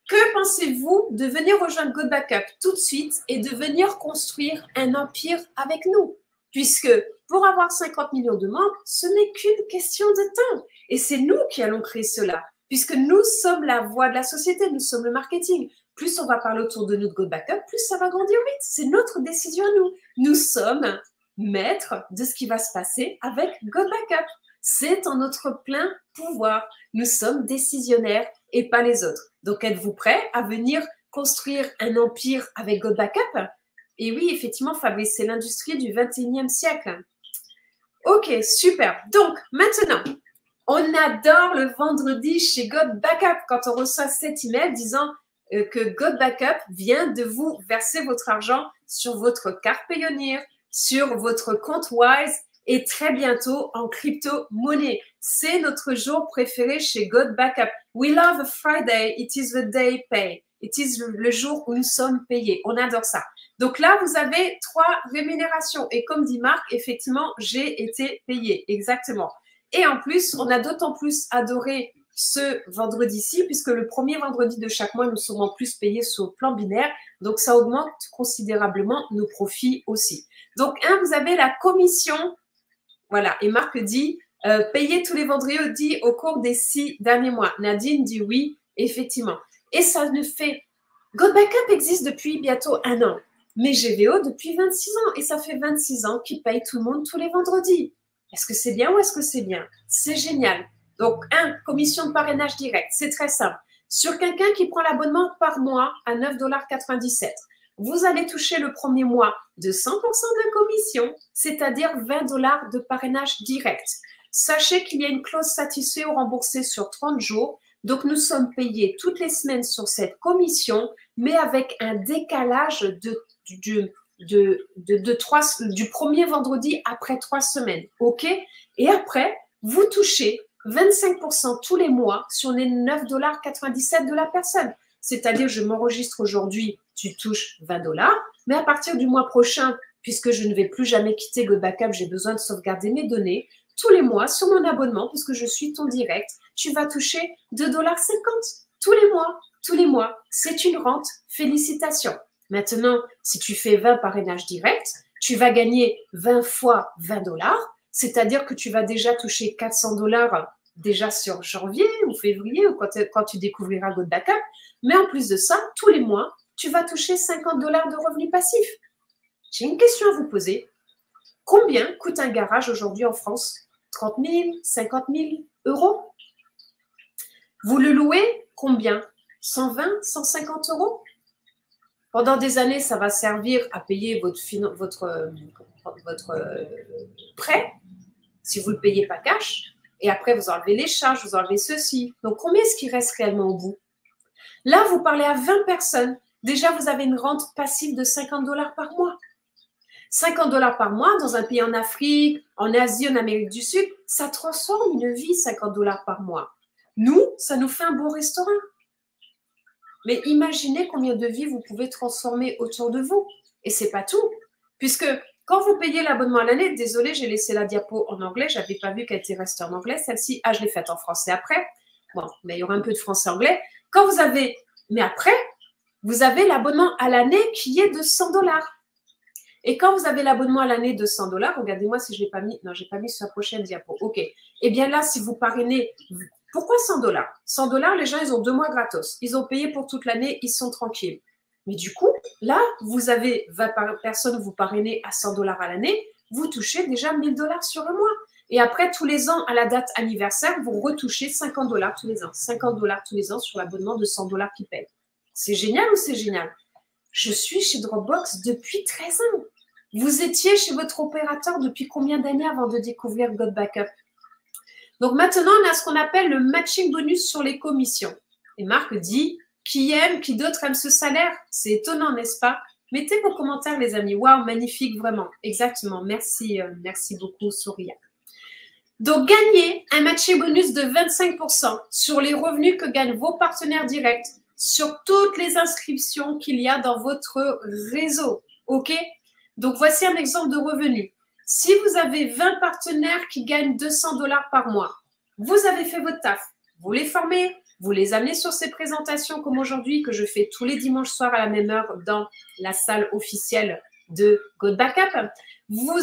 Que pensez-vous de venir rejoindre GoBackup tout de suite et de venir construire un empire avec nous? Puisque pour avoir 50 millions de membres, ce n'est qu'une question de temps. Et c'est nous qui allons créer cela. Puisque nous sommes la voix de la société, nous sommes le marketing. Plus on va parler autour de nous de GoBackup, plus ça va grandir vite. C'est notre décision à nous. Nous sommes maître de ce qui va se passer avec God Backup. C'est en notre plein pouvoir. Nous sommes décisionnaires et pas les autres. Donc, êtes-vous prêts à venir construire un empire avec God Backup? Et oui, effectivement, Fabrice, c'est l'industrie du 21e siècle. Ok, super. Donc, maintenant, on adore le vendredi chez God Backup quand on reçoit cet email disant que God Backup vient de vous verser votre argent sur votre carte Payoneer, sur votre compte Wise et très bientôt en crypto-monnaie. C'est notre jour préféré chez God Backup. We love a Friday. It is the day pay. It is le jour où nous sommes payés. On adore ça. Donc là, vous avez 3 rémunérations. Et comme dit Marc, effectivement, j'ai été payé. Exactement. Et en plus, on a d'autant plus adoré ce vendredi-ci, puisque le premier vendredi de chaque mois, nous sommes en plus payés sur le plan binaire. Donc, ça augmente considérablement nos profits aussi. Donc, vous avez la commission. Voilà. Et Marc dit, payer tous les vendredis au cours des 6 derniers mois. Nadine dit oui, effectivement. Et ça nous fait… God Backup existe depuis bientôt 1 an. Mais GVO depuis 26 ans. Et ça fait 26 ans qu'ils payent tout le monde tous les vendredis. Est-ce que c'est bien ou est-ce que c'est bien? C'est génial. Donc, commission de parrainage direct. C'est très simple. Sur quelqu'un qui prend l'abonnement par mois à 9,97 $, vous allez toucher le premier mois de 100% de commission, c'est-à-dire 20 $ de parrainage direct. Sachez qu'il y a une clause satisfait ou remboursée sur 30 jours. Donc, nous sommes payés toutes les semaines sur cette commission, mais avec un décalage du premier vendredi après 3 semaines. OK? Et après, vous touchez 25% tous les mois sur les 9,97 $ de la personne. C'est-à-dire, je m'enregistre aujourd'hui, tu touches 20 $, mais à partir du mois prochain, puisque je ne vais plus jamais quitter God Backup, j'ai besoin de sauvegarder mes données, tous les mois, sur mon abonnement, puisque je suis ton direct, tu vas toucher 2,50 $ tous les mois. Tous les mois. C'est une rente. Félicitations. Maintenant, si tu fais 20 parrainages directs, tu vas gagner 20 fois 20 $, c'est-à-dire que tu vas déjà toucher 400 $ déjà sur janvier ou février ou quand tu découvriras God Backup. Mais en plus de ça, tous les mois, tu vas toucher 50 $ de revenus passifs. J'ai une question à vous poser. Combien coûte un garage aujourd'hui en France? 30 000, 50 000 euros? Vous le louez combien? 120, 150 euros? Pendant des années, ça va servir à payer votre prêt, si vous ne le payez pas cash. Et après, vous enlevez les charges, vous enlevez ceci. Donc, combien est-ce qu'il reste réellement au bout? Là, vous parlez à 20 personnes. Déjà, vous avez une rente passive de 50 $ par mois. 50 $ par mois dans un pays en Afrique, en Asie, en Amérique du Sud, ça transforme une vie, 50 $ par mois. Nous, ça nous fait un bon restaurant. Mais imaginez combien de vies vous pouvez transformer autour de vous. Et ce n'est pas tout. Puisque quand vous payez l'abonnement à l'année, désolé, j'ai laissé la diapo en anglais, je n'avais pas vu qu'elle était restée en anglais, celle-ci. Ah, je l'ai faite en français après. Bon, mais il y aura un peu de français-anglais. Mais après, vous avez l'abonnement à l'année qui est de 100 $. Et quand vous avez l'abonnement à l'année de 100 $, regardez-moi si je ne l'ai pas mis. Non, je n'ai pas mis sur la prochaine diapo. OK. Eh bien là, si vous parrainez, pourquoi 100 $? 100 $, les gens, ils ont 2 mois gratos. Ils ont payé pour toute l'année, ils sont tranquilles. Mais du coup, là, vous avez 20 personnes, vous parrainez à 100 $ à l'année, vous touchez déjà 1 000 $ sur le mois. Et après, tous les ans, à la date anniversaire, vous retouchez 50 $ tous les ans. 50 $ tous les ans sur l'abonnement de 100 $ qui paye. C'est génial ou c'est génial? Je suis chez Dropbox depuis 13 ans. Vous étiez chez votre opérateur depuis combien d'années avant de découvrir God Backup? Donc maintenant, on a ce qu'on appelle le matching bonus sur les commissions. Et Marc dit, qui d'autre aime ce salaire? C'est étonnant, n'est-ce pas? Mettez vos commentaires, les amis. Waouh, magnifique, vraiment. Exactement. Merci, merci beaucoup, Souria. Donc, gagnez un matching bonus de 25% sur les revenus que gagnent vos partenaires directs, sur toutes les inscriptions qu'il y a dans votre réseau. OK? Donc, voici un exemple de revenu. Si vous avez 20 partenaires qui gagnent 200 $ par mois, vous avez fait votre taf. Vous les formez, vous les amenez sur ces présentations comme aujourd'hui que je fais tous les dimanches soirs à la même heure dans la salle officielle de God Backup. Vous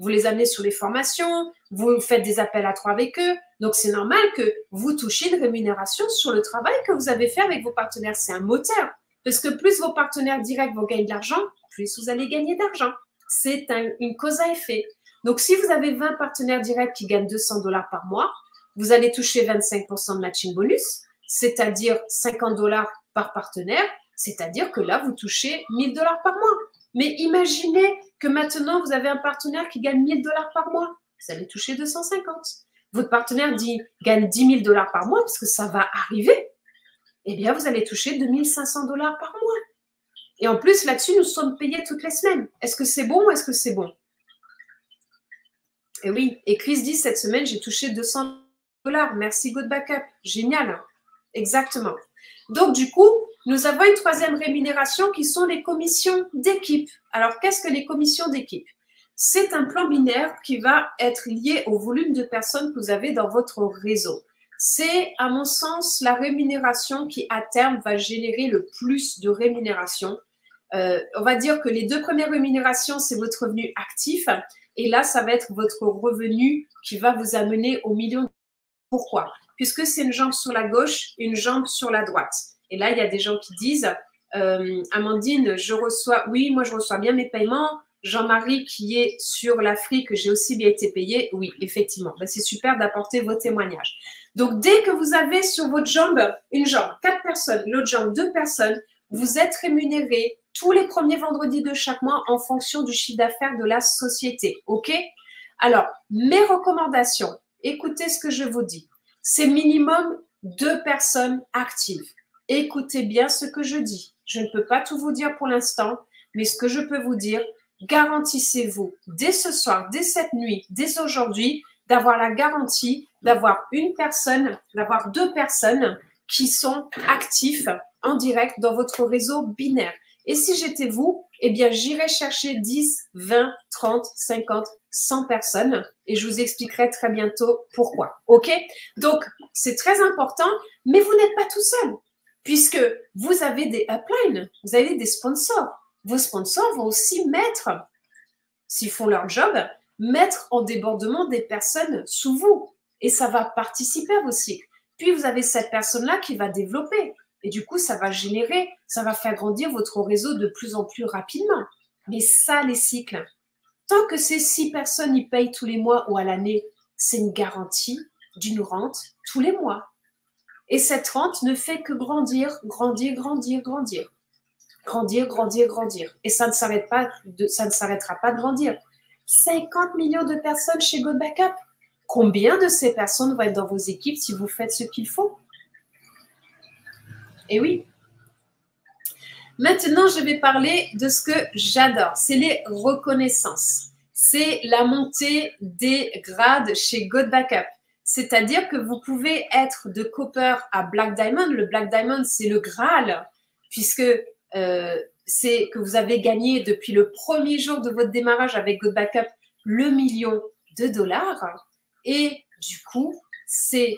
les amenez sur les formations, vous faites des appels à 3 avec eux. Donc, c'est normal que vous touchiez une rémunération sur le travail que vous avez fait avec vos partenaires. C'est un moteur. Parce que plus vos partenaires directs vont gagner de l'argent, plus vous allez gagner d'argent. C'est une cause à effet. Donc, si vous avez 20 partenaires directs qui gagnent 200 $ par mois, vous allez toucher 25% de matching bonus, c'est-à-dire 50 $ par partenaire, c'est-à-dire que là, vous touchez 1000 $ par mois. Mais imaginez que maintenant, vous avez un partenaire qui gagne 1000 $ par mois. Vous allez toucher 250. Votre partenaire gagne 10 000 $ par mois, parce que ça va arriver. Eh bien, vous allez toucher 2500 $ par mois. Et en plus, là-dessus, nous sommes payés toutes les semaines. Est-ce que c'est bon ou est-ce que c'est bon? Et oui, et Chris dit, cette semaine, j'ai touché 200 $. Merci, Good Backup. Génial. Exactement. Donc, du coup, nous avons une troisième rémunération qui sont les commissions d'équipe. Alors, qu'est-ce que les commissions d'équipe? C'est un plan binaire qui va être lié au volume de personnes que vous avez dans votre réseau. C'est, à mon sens, la rémunération qui, à terme, va générer le plus de rémunération. On va dire que les deux premières rémunérations, c'est votre revenu actif. Et là, ça va être votre revenu qui va vous amener au million. Pourquoi? Puisque c'est une jambe sur la gauche, une jambe sur la droite. Et là, il y a des gens qui disent, Amandine, oui, moi, je reçois bien mes paiements. Jean-Marie, qui est sur l'Afrique, j'ai aussi bien été payé. Oui, effectivement. Ben, c'est super d'apporter vos témoignages. Donc, dès que vous avez sur votre jambe, une jambe, 4 personnes, l'autre jambe, 2 personnes, vous êtes rémunéré tous les premiers vendredis de chaque mois en fonction du chiffre d'affaires de la société. OK? Alors, mes recommandations, écoutez ce que je vous dis. C'est minimum 2 personnes actives. Écoutez bien ce que je dis. Je ne peux pas tout vous dire pour l'instant, mais ce que je peux vous dire, garantissez-vous dès ce soir, dès cette nuit, dès aujourd'hui, d'avoir la garantie d'avoir une personne, d'avoir 2 personnes qui sont actifs en direct dans votre réseau binaire. Et si j'étais vous, eh bien, j'irais chercher 10, 20, 30, 50, 100 personnes et je vous expliquerai très bientôt pourquoi. OK? Donc, c'est très important, mais vous n'êtes pas tout seul puisque vous avez des uplines, vous avez des sponsors. Vos sponsors vont aussi mettre, s'ils font leur job, mettre en débordement des personnes sous vous. Et ça va participer à vos cycles. Puis, vous avez cette personne-là qui va développer. Et du coup, ça va générer, ça va faire grandir votre réseau de plus en plus rapidement. Mais ça, les cycles, tant que ces 6 personnes y payent tous les mois ou à l'année, c'est une garantie d'une rente tous les mois. Et cette rente ne fait que grandir, grandir, grandir, grandir. Grandir, grandir, grandir. Et ça ne s'arrêtera pas de grandir. 50 millions de personnes chez Good Backup. Combien de ces personnes vont être dans vos équipes si vous faites ce qu'il faut? Et oui. Maintenant, je vais parler de ce que j'adore. C'est les reconnaissances. C'est la montée des grades chez Good Backup. C'est-à-dire que vous pouvez être de Copper à Black Diamond. Le Black Diamond, c'est le Graal, puisque c'est que vous avez gagné depuis le premier jour de votre démarrage avec Good Backup le million de dollars. Et du coup, c'est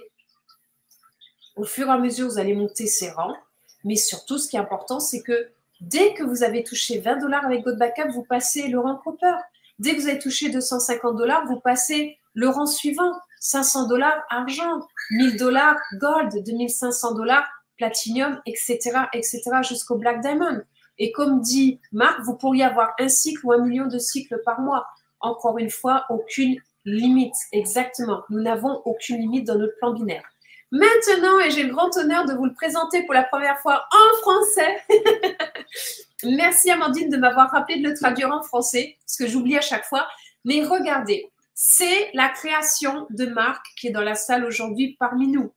au fur et à mesure, vous allez monter ces rangs. Mais surtout, ce qui est important, c'est que dès que vous avez touché 20 $ avec Good Backup, vous passez le rang Copper. Dès que vous avez touché 250 $, vous passez le rang suivant. 500 $ argent, 1000 $ gold, 2500 $ platinum, etc., etc., jusqu'au Black Diamond. Et comme dit Marc, vous pourriez avoir un cycle ou 1 million de cycles par mois. Encore une fois, aucune limite. Exactement. Nous n'avons aucune limite dans notre plan binaire. Maintenant, et j'ai le grand honneur de vous le présenter pour la première fois en français. Merci Amandine de m'avoir rappelé de le traduire en français, parce que j'oublie à chaque fois. Mais regardez, c'est la création de Marc qui est dans la salle aujourd'hui parmi nous.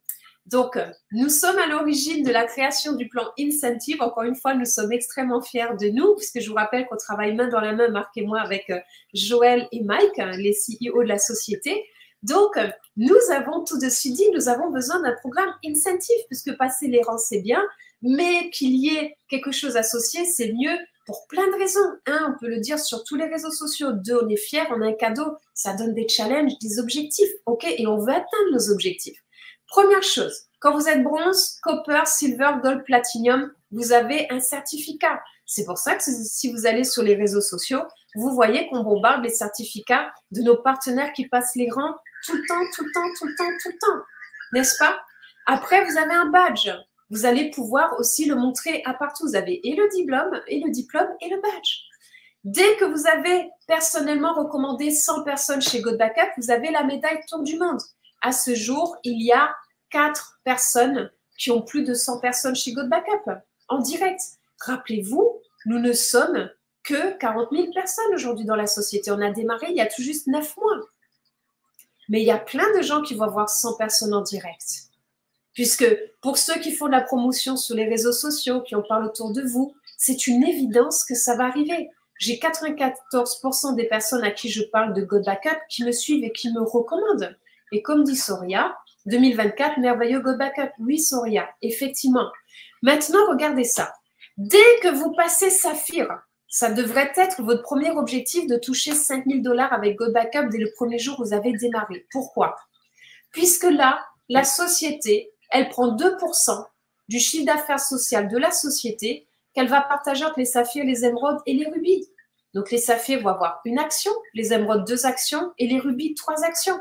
Donc, nous sommes à l'origine de la création du plan Incentive. Encore une fois, nous sommes extrêmement fiers de nous, puisque je vous rappelle qu'on travaille main dans la main, Marc et moi, avec Joël et Mike, les CEO de la société. Donc, nous avons tout de suite dit, nous avons besoin d'un programme Incentive, puisque passer les rangs, c'est bien, mais qu'il y ait quelque chose associé, c'est mieux pour plein de raisons. Un, on peut le dire sur tous les réseaux sociaux. 2, on est fiers, on a un cadeau, ça donne des challenges, des objectifs, ok? Et on veut atteindre nos objectifs. Première chose, quand vous êtes bronze, copper, silver, gold, platinum, vous avez un certificat. C'est pour ça que si vous allez sur les réseaux sociaux, vous voyez qu'on bombarde les certificats de nos partenaires qui passent les rangs tout le temps, tout le temps, tout le temps, tout le temps. N'est-ce pas? Après, vous avez un badge. Vous allez pouvoir aussi le montrer à partout. Vous avez et le diplôme et le badge. Dès que vous avez personnellement recommandé 100 personnes chez GoBackup, vous avez la médaille Tour du Monde. À ce jour, il y a 4 personnes qui ont plus de 100 personnes chez GoBackup en direct. Rappelez-vous, nous ne sommes que 40 000 personnes aujourd'hui dans la société. On a démarré il y a tout juste 9 mois. Mais il y a plein de gens qui vont avoir 100 personnes en direct. Puisque pour ceux qui font de la promotion sur les réseaux sociaux, qui en parlent autour de vous, c'est une évidence que ça va arriver. J'ai 94% des personnes à qui je parle de GoBackup qui me suivent et qui me recommandent. Et comme dit Soria, 2024, merveilleux GoBackup. Oui, Soria, effectivement. Maintenant, regardez ça. Dès que vous passez Saphir, ça devrait être votre premier objectif de toucher 5 000 $ avec GoBackup dès le premier jour où vous avez démarré. Pourquoi? Puisque là, la société, elle prend 2% du chiffre d'affaires social de la société qu'elle va partager entre les saphirs, les émeraudes et les rubis. Donc, les saphirs vont avoir une action, les émeraudes 2 actions et les rubis 3 actions.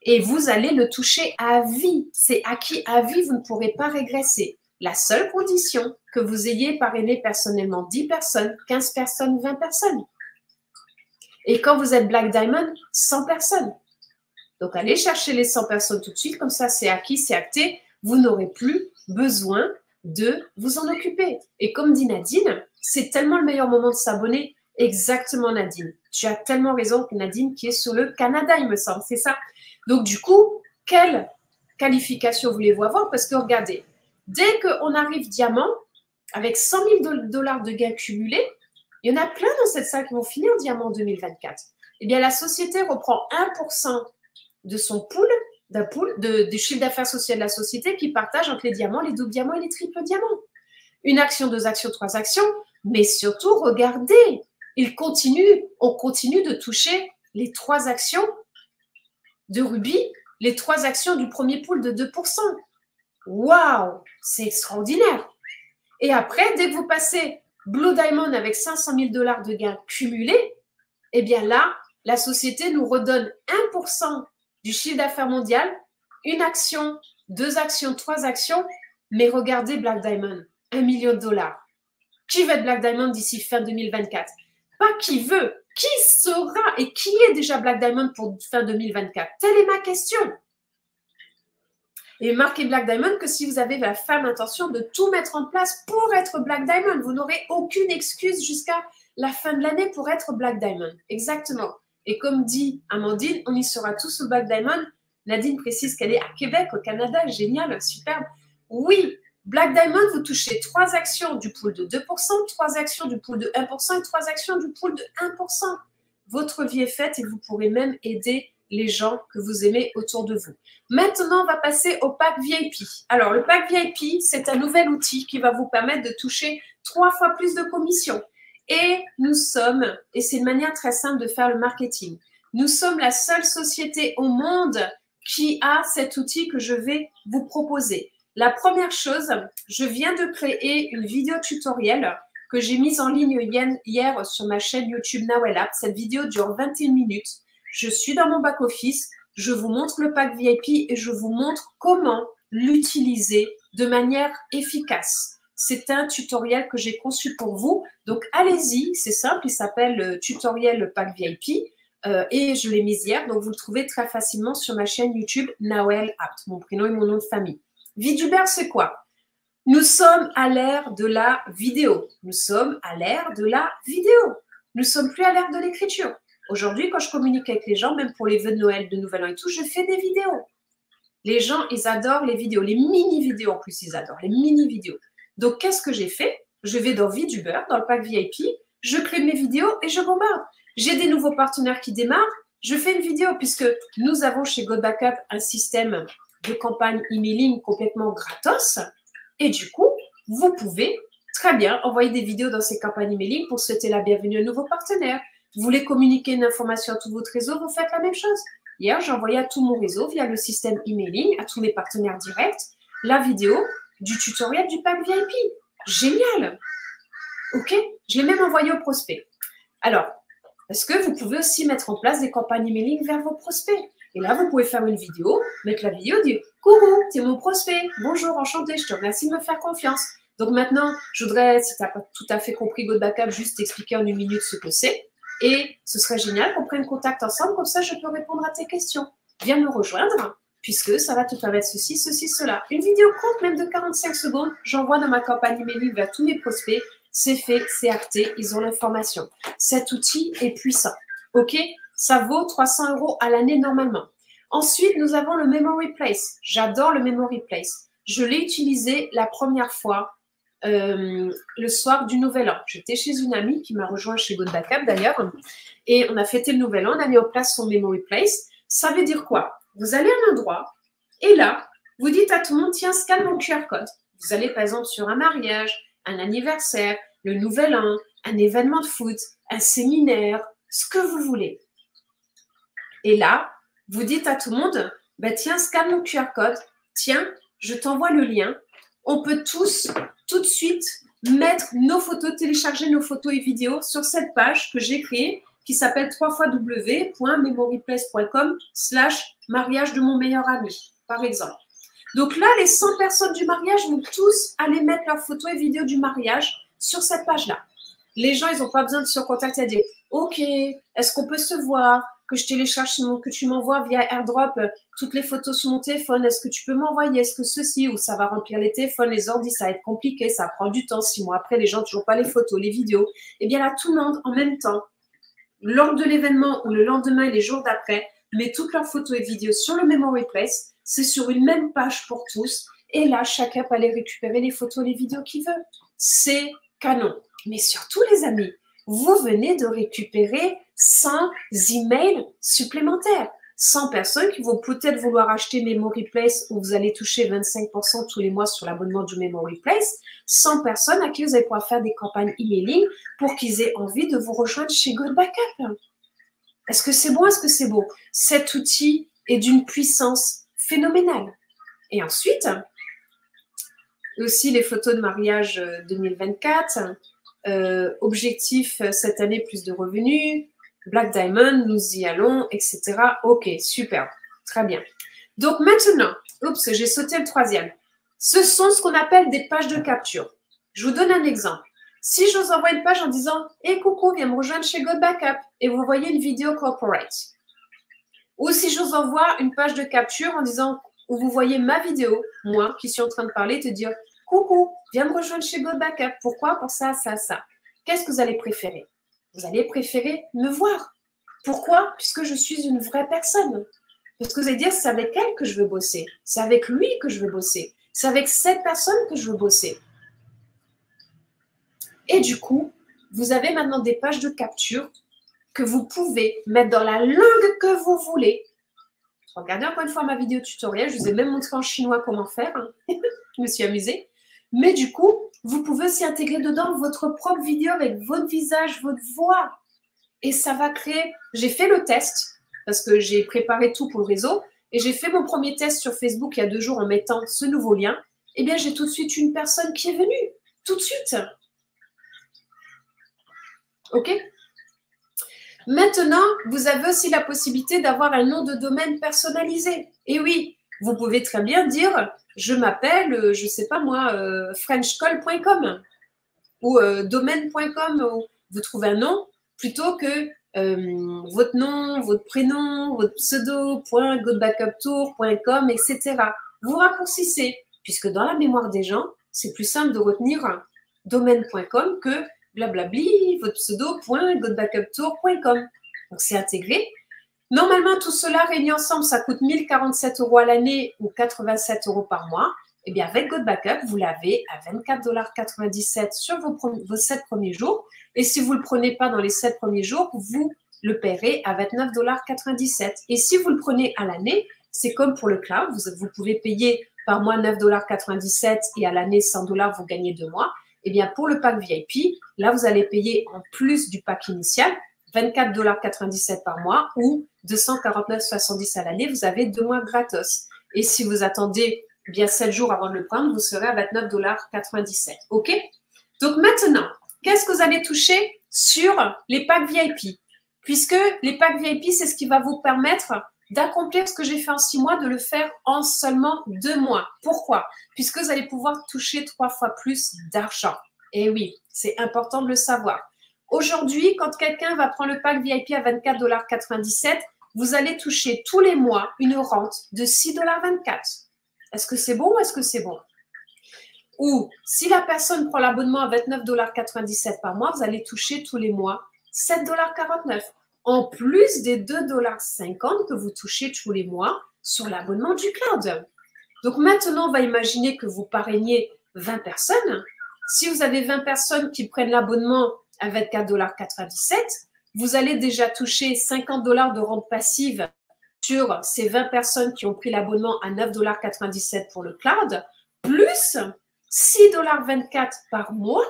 Et vous allez le toucher à vie. C'est acquis à vie, vous ne pourrez pas régresser. La seule condition, que vous ayez parrainé personnellement 10 personnes, 15 personnes, 20 personnes. Et quand vous êtes Black Diamond, 100 personnes. Donc, allez chercher les 100 personnes tout de suite, comme ça, c'est acquis, c'est acté. Vous n'aurez plus besoin de vous en occuper. Et comme dit Nadine, c'est tellement le meilleur moment de s'abonner. Exactement, Nadine. Tu as tellement raison, Nadine, qui est sur le Canada, il me semble, c'est ça. Donc, du coup, quelle qualification voulez-vous avoir? Parce que regardez, dès qu'on arrive diamant, avec 100 000 $ de gains cumulés, il y en a plein dans cette salle qui vont finir diamant en 2024. Eh bien, la société reprend 1% de son pool, du chiffre d'affaires social de la société qui partage entre les diamants, les doubles diamants et les triples diamants. Une action, 2 actions, 3 actions, mais surtout, regardez, on continue de toucher les 3 actions de rubis, les 3 actions du premier pool de 2%. Waouh, c'est extraordinaire. Et après, dès que vous passez Blue Diamond avec 500 000 $ de gains cumulés, eh bien là, la société nous redonne 1% du chiffre d'affaires mondial, une action, 2 actions, 3 actions, mais regardez Black Diamond, 1 million de $. Qui veut être Black Diamond d'ici fin 2024? Pas qui veut, qui sera et qui est déjà Black Diamond pour fin 2024? Telle est ma question. Et marquez Black Diamond que si vous avez la ferme intention de tout mettre en place pour être Black Diamond, vous n'aurez aucune excuse jusqu'à la fin de l'année pour être Black Diamond. Exactement. Et comme dit Amandine, on y sera tous au Black Diamond. Nadine précise qu'elle est à Québec, au Canada. Génial, superbe. Oui, Black Diamond, vous touchez 3 actions du pool de 2%, 3 actions du pool de 1% et 3 actions du pool de 1%. Votre vie est faite et vous pourrez même aider les gens que vous aimez autour de vous. Maintenant, on va passer au pack VIP. Alors, le pack VIP, c'est un nouvel outil qui va vous permettre de toucher 3 fois plus de commissions. Et nous sommes, et c'est une manière très simple de faire le marketing, nous sommes la seule société au monde qui a cet outil que je vais vous proposer. La première chose, je viens de créer une vidéo tutoriel que j'ai mise en ligne hier sur ma chaîne YouTube Nawel App. Cette vidéo dure 21 minutes. Je suis dans mon back-office, je vous montre le pack VIP et je vous montre comment l'utiliser de manière efficace. C'est un tutoriel que j'ai conçu pour vous. Donc, allez-y, c'est simple, il s'appelle tutoriel pack VIP et je l'ai mis hier. Donc, vous le trouvez très facilement sur ma chaîne YouTube Nawel Apt, mon prénom et mon nom de famille. VTuber, c'est quoi? Nous sommes à l'ère de la vidéo. Nous sommes à l'ère de la vidéo. Nous ne sommes plus à l'ère de l'écriture. Aujourd'hui, quand je communique avec les gens, même pour les vœux de Noël, de Nouvel An et tout, je fais des vidéos. Les gens, ils adorent les vidéos, les mini-vidéos en plus, ils adorent les mini-vidéos. Donc, qu'est-ce que j'ai fait? Je vais dans VTuber, dans le pack VIP, je crée mes vidéos et je bombarde. J'ai des nouveaux partenaires qui démarrent, je fais une vidéo puisque nous avons chez GoBackup un système de campagne emailing complètement gratos. Et du coup, vous pouvez très bien envoyer des vidéos dans ces campagnes emailing pour souhaiter la bienvenue à un nouveau partenaire. Vous voulez communiquer une information à tout votre réseau, vous faites la même chose. Hier, j'ai envoyé à tout mon réseau via le système emailing, à tous mes partenaires directs, la vidéo du tutoriel du pack VIP. Génial! OK? Je l'ai même envoyé aux prospects. Alors, est-ce que vous pouvez aussi mettre en place des campagnes emailing vers vos prospects? Et là, vous pouvez faire une vidéo, mettre la vidéo, dire « Coucou, c'est mon prospect. Bonjour, enchanté, je te remercie de me faire confiance. Donc maintenant, je voudrais, si tu n'as pas tout à fait compris GoBackup, juste t'expliquer en une minute ce que c'est. Et ce serait génial qu'on prenne contact ensemble, comme ça je peux répondre à tes questions. Viens me rejoindre, puisque ça va te permettre ceci, ceci, cela. Une vidéo courte, même de 45 secondes, j'envoie dans ma campagne emailing vers tous mes prospects. C'est fait, c'est acté, ils ont l'information. Cet outil est puissant. OK? Ça vaut 300 € à l'année normalement. Ensuite, nous avons le Memory Place. J'adore le Memory Place. Je l'ai utilisé la première fois le soir du Nouvel An. J'étais chez une amie qui m'a rejoint chez GoBackup d'ailleurs. Et on a fêté le Nouvel An, on a mis en place son Memory Place. Ça veut dire quoi? Vous allez à un endroit et là, vous dites à tout le monde, tiens, scanne mon QR code. Vous allez par exemple sur un mariage, un anniversaire, le Nouvel An, un événement de foot, un séminaire, ce que vous voulez. Et là, vous dites à tout le monde, bah, tiens, scanne mon QR code, tiens, je t'envoie le lien. On peut tous, tout de suite, mettre nos photos, télécharger nos photos et vidéos sur cette page que j'ai créée qui s'appelle www.memoryplace.com/mariage de mon meilleur ami, par exemple. Donc là, les 100 personnes du mariage vont tous aller mettre leurs photos et vidéos du mariage sur cette page-là. Les gens, ils n'ont pas besoin de se contacter et dire « Ok, est-ce qu'on peut se voir ? Que je télécharge, que tu m'envoies via AirDrop toutes les photos sur mon téléphone. Est-ce que tu peux m'envoyer? Est-ce que ceci ?» Ou ça va remplir les téléphones, les ordi, ça va être compliqué, ça prend du temps. 6 mois après, les gens n'ont toujours pas les photos, les vidéos. Eh bien là, tout le monde, en même temps, lors de l'événement ou le lendemain et les jours d'après, met toutes leurs photos et vidéos sur le Memory Place. C'est sur une même page pour tous. Et là, chacun peut aller récupérer les photos et les vidéos qu'il veut. C'est canon. Mais surtout, les amis, vous venez de récupérer 100 emails supplémentaires. 100 personnes qui vont peut-être vouloir acheter Memory Place où vous allez toucher 25% tous les mois sur l'abonnement du Memory Place. 100 personnes à qui vous allez pouvoir faire des campagnes emailing pour qu'ils aient envie de vous rejoindre chez GoBackup. Est-ce que c'est bon? Est-ce que c'est beau? Cet outil est d'une puissance phénoménale. Et ensuite, aussi les photos de mariage 2024. Objectif cette année, plus de revenus. Black Diamond, nous y allons, etc. Ok, super, très bien. Donc maintenant, oups, j'ai sauté le troisième. Ce sont ce qu'on appelle des pages de capture. Je vous donne un exemple. Si je vous envoie une page en disant « Hey, coucou, viens me rejoindre chez GoBackup » et vous voyez une vidéo corporate. Ou si je vous envoie une page de capture en disant où vous voyez ma vidéo, moi qui suis en train de parler, te dire « Coucou, viens me rejoindre chez GoBackup. Pourquoi? Pour ça, ça, ça. » Qu'est-ce que vous allez préférer? Vous allez préférer me voir. Pourquoi? Puisque je suis une vraie personne. Parce que vous allez dire, c'est avec elle que je veux bosser. C'est avec lui que je veux bosser. C'est avec cette personne que je veux bosser. Et du coup, vous avez maintenant des pages de capture que vous pouvez mettre dans la langue que vous voulez. Regardez encore une fois ma vidéo tutoriel. Je vous ai même montré en chinois comment faire. Je me suis amusée. Mais du coup, vous pouvez aussi intégrer dedans votre propre vidéo avec votre visage, votre voix. Et ça va créer… J'ai fait le test parce que j'ai préparé tout pour le réseau et j'ai fait mon premier test sur Facebook il y a 2 jours en mettant ce nouveau lien. Eh bien, j'ai tout de suite une personne qui est venue. Tout de suite. OK? Maintenant, vous avez aussi la possibilité d'avoir un nom de domaine personnalisé. Et oui, vous pouvez très bien dire « Je m'appelle, je ne sais pas moi, frenchcall.com » ou domaine.com. Vous trouvez un nom plutôt que votre nom, votre prénom, votre pseudo.gobackuptour.com, etc. Vous raccourcissez, puisque dans la mémoire des gens, c'est plus simple de retenir domaine.com que blablabli, votre pseudo.gobackuptour.com. Donc, c'est intégré. Normalement, tout cela réuni ensemble, ça coûte 1 047 € à l'année ou 87 € par mois. Eh bien, avec GoBackup, vous l'avez à 24,97 $ sur vos 7 premiers jours. Et si vous ne le prenez pas dans les 7 premiers jours, vous le paierez à 29,97 $. Et si vous le prenez à l'année, c'est comme pour le cloud. Vous pouvez payer par mois 9,97 $ et à l'année 100 $, vous gagnez 2 mois. Eh bien, pour le pack VIP, là, vous allez payer en plus du pack initial 24,97 $ par mois ou 249,70 € à l'année. Vous avez 2 mois gratos. Et si vous attendez bien 7 jours avant de le prendre, vous serez à 29,97 $. OK? Donc maintenant, qu'est-ce que vous allez toucher sur les packs VIP? Puisque les packs VIP, c'est ce qui va vous permettre d'accomplir ce que j'ai fait en 6 mois, de le faire en seulement 2 mois. Pourquoi? Puisque vous allez pouvoir toucher 3 fois plus d'argent. Et oui, c'est important de le savoir. Aujourd'hui, quand quelqu'un va prendre le pack VIP à 24,97 $, vous allez toucher tous les mois une rente de 6,24 $. Est-ce que c'est bon ou est-ce que c'est bon? Ou si la personne prend l'abonnement à 29,97 $ par mois, vous allez toucher tous les mois 7,49 $. En plus des 2,50 $ que vous touchez tous les mois sur l'abonnement du cloud. Donc maintenant, on va imaginer que vous parrainiez 20 personnes. Si vous avez 20 personnes qui prennent l'abonnement à 24,97 $, vous allez déjà toucher 50 $ de rente passive sur ces 20 personnes qui ont pris l'abonnement à 9,97 $ pour le cloud, plus 6,24 $ par mois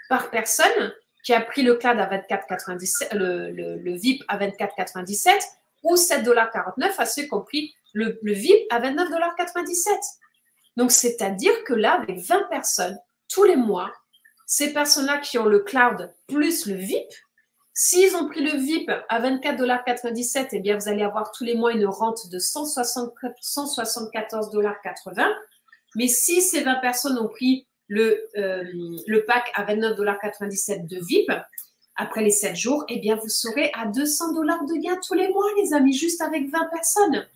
par personne qui a pris le cloud à 24,97, le VIP à 24,97 ou 7,49 $ à ceux qui ont pris le VIP à 29,97 $. Donc, c'est-à-dire que là, avec 20 personnes, tous les mois, ces personnes-là qui ont le cloud plus le VIP, s'ils ont pris le VIP à 24,97 $, eh bien, vous allez avoir tous les mois une rente de 174,80 $. Mais si ces 20 personnes ont pris le pack à 29,97 $ de VIP, après les 7 jours, eh bien, vous serez à 200 $ de gain tous les mois, les amis, juste avec 20 personnes.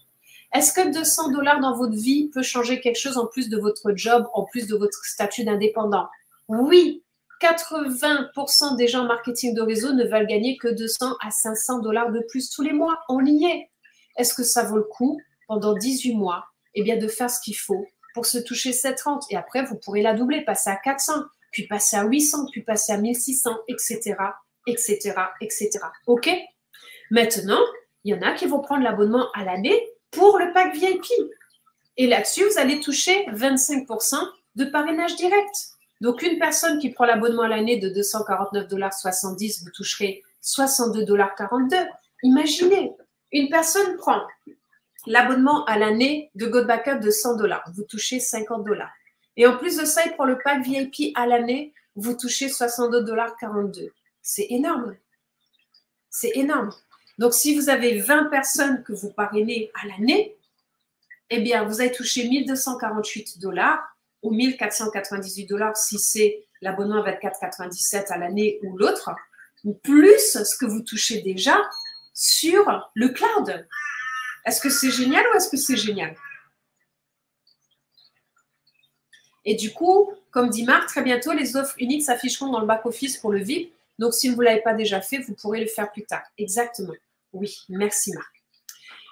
Est-ce que 200 $ dans votre vie peut changer quelque chose en plus de votre job, en plus de votre statut d'indépendant? Oui, 80% des gens en marketing de réseau ne veulent gagner que 200 à 500 $ de plus tous les mois. On y est. Est-ce que ça vaut le coup, pendant 18 mois, eh bien, de faire ce qu'il faut pour se toucher cette rente? Et après, vous pourrez la doubler, passer à 400, puis passer à 800, puis passer à 1600, etc., etc., etc. OK? Maintenant, il y en a qui vont prendre l'abonnement à l'année pour le pack VIP. Et là-dessus, vous allez toucher 25% de parrainage direct. Donc, une personne qui prend l'abonnement à l'année de 249,70 $, vous toucherez 62,42 $. Imaginez, une personne prend l'abonnement à l'année de GoBackup de 100 $, vous touchez 50 $. Et en plus de ça, il prend le pack VIP à l'année, vous touchez 62,42 $. C'est énorme. C'est énorme. Donc, si vous avez 20 personnes que vous parrainez à l'année, eh bien, vous allez toucher 1248 $ ou 1498 $ si c'est l'abonnement à 24,97 à l'année ou l'autre, ou plus ce que vous touchez déjà sur le cloud. Est-ce que c'est génial ou est-ce que c'est génial? Et du coup, comme dit Marc, très bientôt, les offres uniques s'afficheront dans le back-office pour le VIP. Donc, si vous ne l'avez pas déjà fait, vous pourrez le faire plus tard. Exactement. Oui, merci Marc.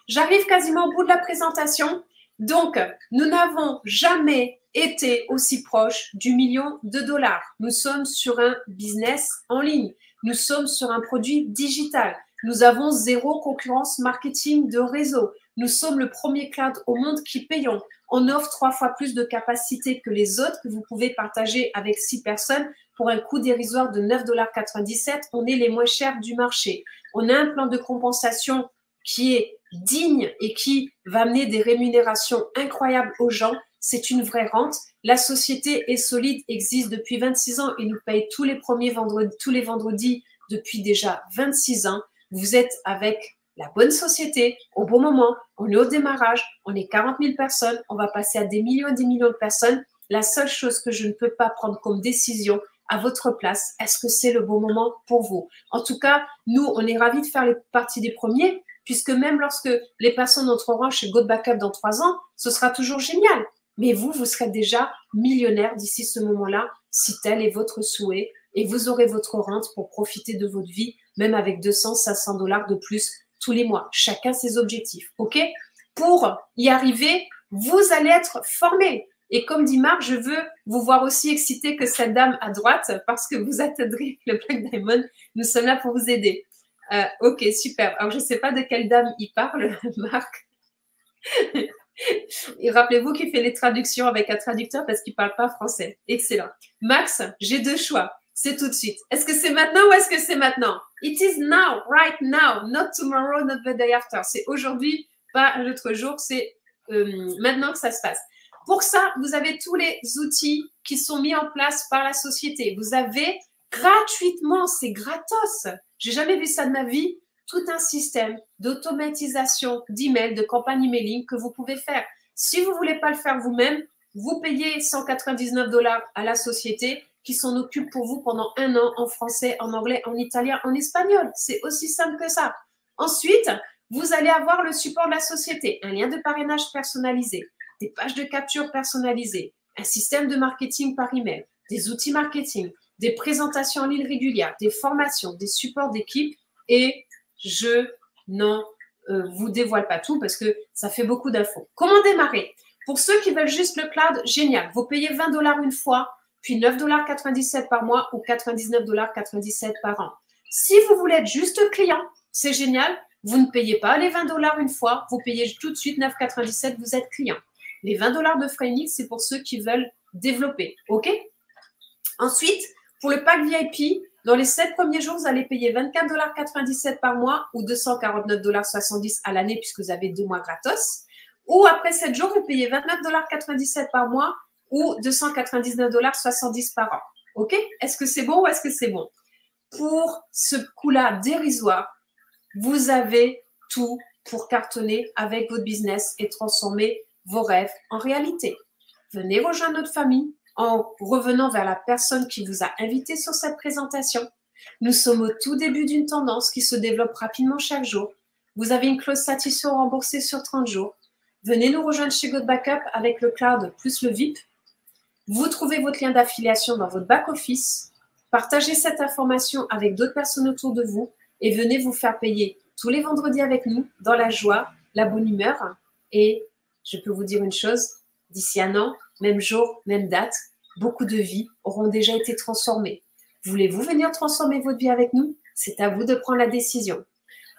J'arrive quasiment au bout de la présentation. Donc, nous n'avons jamais été aussi proches du million de dollars. Nous sommes sur un business en ligne. Nous sommes sur un produit digital. Nous avons zéro concurrence marketing de réseau. Nous sommes le premier cloud au monde qui payons. On offre 3 fois plus de capacité que les autres que vous pouvez partager avec 6 personnes pour un coût dérisoire de 9,97 $. On est les moins chers du marché. On a un plan de compensation qui est digne et qui va amener des rémunérations incroyables aux gens. C'est une vraie rente. La société est solide, existe depuis 26 ans et nous paye tous les vendredis depuis déjà 26 ans. Vous êtes avec la bonne société, au bon moment, on est au démarrage, on est 40 000 personnes, on va passer à des millions et des millions de personnes. La seule chose que je ne peux pas prendre comme décision à votre place, est-ce que c'est le bon moment pour vous? En tout cas, nous, on est ravis de faire partie des premiers, puisque même lorsque les personnes entreront chez GoBackup dans 3 ans, ce sera toujours génial. Mais vous, vous serez déjà millionnaire d'ici ce moment-là, si tel est votre souhait, et vous aurez votre rente pour profiter de votre vie, même avec 200, 500 $ de plus tous les mois. Chacun ses objectifs, OK? Pour y arriver, vous allez être formé. Et comme dit Marc, je veux vous voir aussi excité que cette dame à droite, parce que vous atteindrez le Black Diamond. Nous sommes là pour vous aider. OK, super. Alors, je ne sais pas de quelle dame il parle, Marc. Et rappelez-vous qu'il fait les traductions avec un traducteur parce qu'il ne parle pas français. Excellent. Max, j'ai 2 choix. C'est tout de suite. Est-ce que c'est maintenant ou est-ce que c'est maintenant? It is now, right now, not tomorrow, not the day after. C'est aujourd'hui, pas l'autre jour, c'est maintenant que ça se passe. Pour ça, vous avez tous les outils qui sont mis en place par la société. Vous avez gratuitement, c'est gratos. J'ai jamais vu ça de ma vie. tout un système d'automatisation d'emails, de campagne emailing que vous pouvez faire. Si vous ne voulez pas le faire vous-même, vous payez 199 $ à la société qui s'en occupe pour vous pendant 1 an en français, en anglais, en italien, en espagnol. C'est aussi simple que ça. Ensuite, vous allez avoir le support de la société, un lien de parrainage personnalisé, des pages de capture personnalisées, un système de marketing par email, des outils marketing, des présentations en ligne régulières, des formations, des supports d'équipe et je n'en vous dévoile pas tout parce que ça fait beaucoup d'infos. Comment démarrer? Pour ceux qui veulent juste le cloud, génial. Vous payez 20 $ une fois, puis 9,97 $ par mois ou 99,97 $ par an. Si vous voulez être juste client, c'est génial. Vous ne payez pas les 20 $ une fois, vous payez tout de suite 9,97 $, vous êtes client. Les 20 $ de frais uniques, c'est pour ceux qui veulent développer. OK? Ensuite, pour le pack VIP, dans les 7 premiers jours, vous allez payer 24,97 $ par mois ou 249,70 $ à l'année puisque vous avez 2 mois gratos. Ou après 7 jours, vous payez 29,97 $ par mois ou 299,70 $ par an. OK? Est-ce que c'est bon ou est-ce que c'est bon? Pour ce coût-là dérisoire, vous avez tout pour cartonner avec votre business et transformer vos rêves en réalité. Venez rejoindre notre famille en revenant vers la personne qui vous a invité sur cette présentation. Nous sommes au tout début d'une tendance qui se développe rapidement chaque jour. Vous avez une clause satisfaction remboursée sur 30 jours. Venez nous rejoindre chez GoBackup avec le cloud plus le VIP. Vous trouvez votre lien d'affiliation dans votre back-office. Partagez cette information avec d'autres personnes autour de vous et venez vous faire payer tous les vendredis avec nous dans la joie, la bonne humeur. Et je peux vous dire une chose, d'ici 1 an, même jour, même date, beaucoup de vies auront déjà été transformées. Voulez-vous venir transformer votre vie avec nous? C'est à vous de prendre la décision.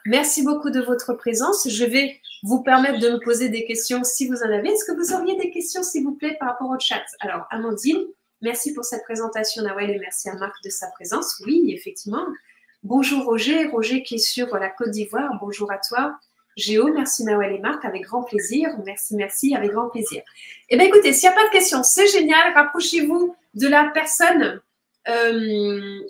Merci beaucoup de votre présence. Je vais vous permettre de me poser des questions si vous en avez. Est-ce que vous auriez des questions, s'il vous plaît, par rapport au chat? Alors, Amandine, merci pour cette présentation, Nawel, et merci à Marc de sa présence. Oui, effectivement. Bonjour Roger, Roger qui est sur la Côte d'Ivoire. Bonjour à toi. Géo, merci Nawel et Marc, avec grand plaisir. Merci, merci, avec grand plaisir. Eh bien, écoutez, s'il n'y a pas de questions, c'est génial. Rapprochez-vous de la personne.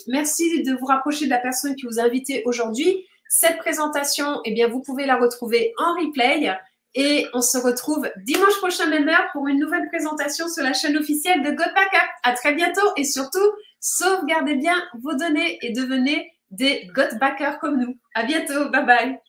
Merci de vous rapprocher de la personne qui vous a invité aujourd'hui. Cette présentation, eh bien, vous pouvez la retrouver en replay et on se retrouve dimanche prochain, même heure, pour une nouvelle présentation sur la chaîne officielle de GoBackup. À très bientôt et surtout, sauvegardez bien vos données et devenez des GoBackers comme nous. À bientôt. Bye bye.